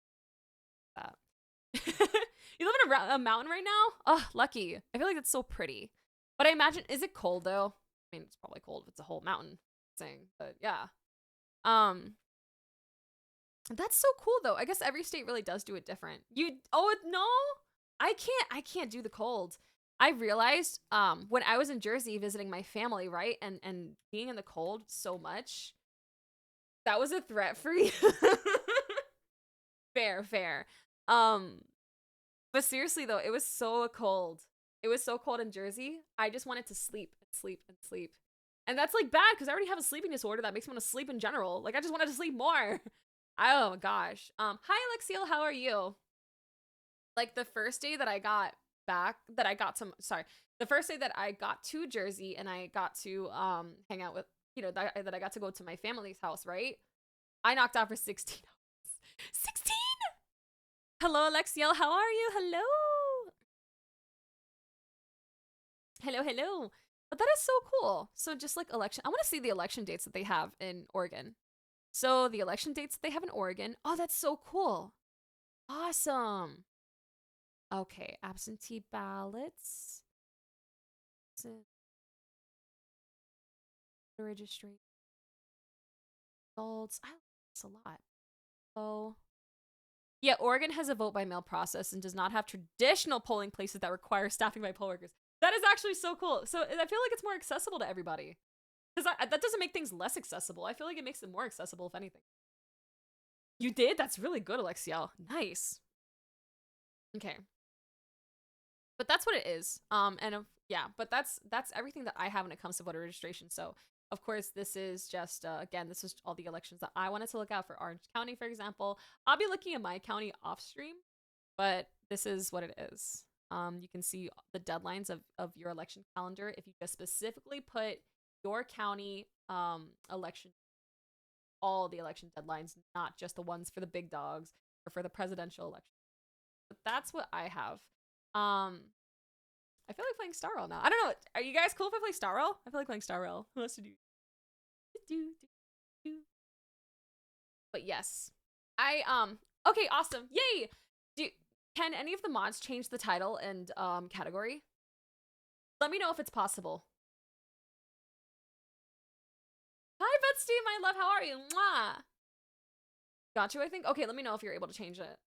You live in a mountain right now? Oh, lucky. I feel like it's so pretty. But I imagine, is it cold though? I mean, it's probably cold if it's a whole mountain thing, but yeah. That's so cool though. I guess every state really does do it different. No? I can't do the cold. I realized when I was in Jersey visiting my family, right? And being in the cold so much, that was a threat for you. Fair. But seriously though, it was so cold. It was so cold in Jersey. I just wanted to sleep. And that's like bad because I already have a sleeping disorder that makes me want to sleep in general. Like I just wanted to sleep more. Oh my gosh. Hi Alexiel, how are you? Like the first day that I got the first day that I got to Jersey and I got to hang out with, that I got to go to my family's house, right? I knocked out for 16 hours. 16! Hello, Alexiel. How are you? Hello. But that is so cool. So just like election, I want to see the election dates that they have in Oregon. So the election dates that they have in Oregon. Oh, that's so cool. Awesome. Okay, absentee ballots. Registration. Results. I like this a lot. Oh. Yeah, Oregon has a vote by mail process and does not have traditional polling places that require staffing by poll workers. That is actually so cool. So I feel like it's more accessible to everybody. Because that doesn't make things less accessible. I feel like it makes it more accessible, if anything. You did? That's really good, Alexiel. Nice. Okay. But that's what it is. But that's everything that I have when it comes to voter registration. So of course, this is just, again, this is all the elections that I wanted to look out for Orange County, for example. I'll be looking at my county off stream, but this is what it is. You can see the deadlines of your election calendar if you just specifically put your county election, all the election deadlines, not just the ones for the big dogs or for the presidential election. But that's what I have. I feel like playing Star Rail now. I don't know. Are you guys cool if I play Star Rail? I feel like playing Star Rail. Who wants to do? But yes. Okay, awesome. Yay! Can any of the mods change the title and category? Let me know if it's possible. Hi, Betsy, my love. How are you? Mwah! Got you, I think. Okay, let me know if you're able to change it.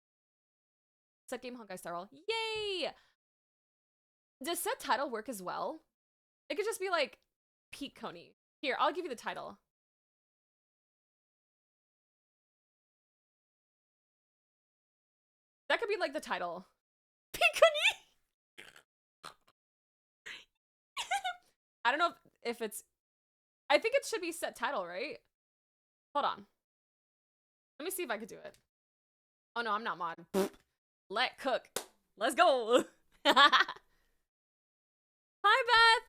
Set game Honkai Star Rail. Yay! Does set title work as well? It could just be like Pete Coney. Here, I'll give you the title. That could be like the title. Pete Coney. I don't know if it's. I think it should be set title, right? Hold on. Let me see if I could do it. Oh no, I'm not mod. Let cook. Let's go. Hi, Beth.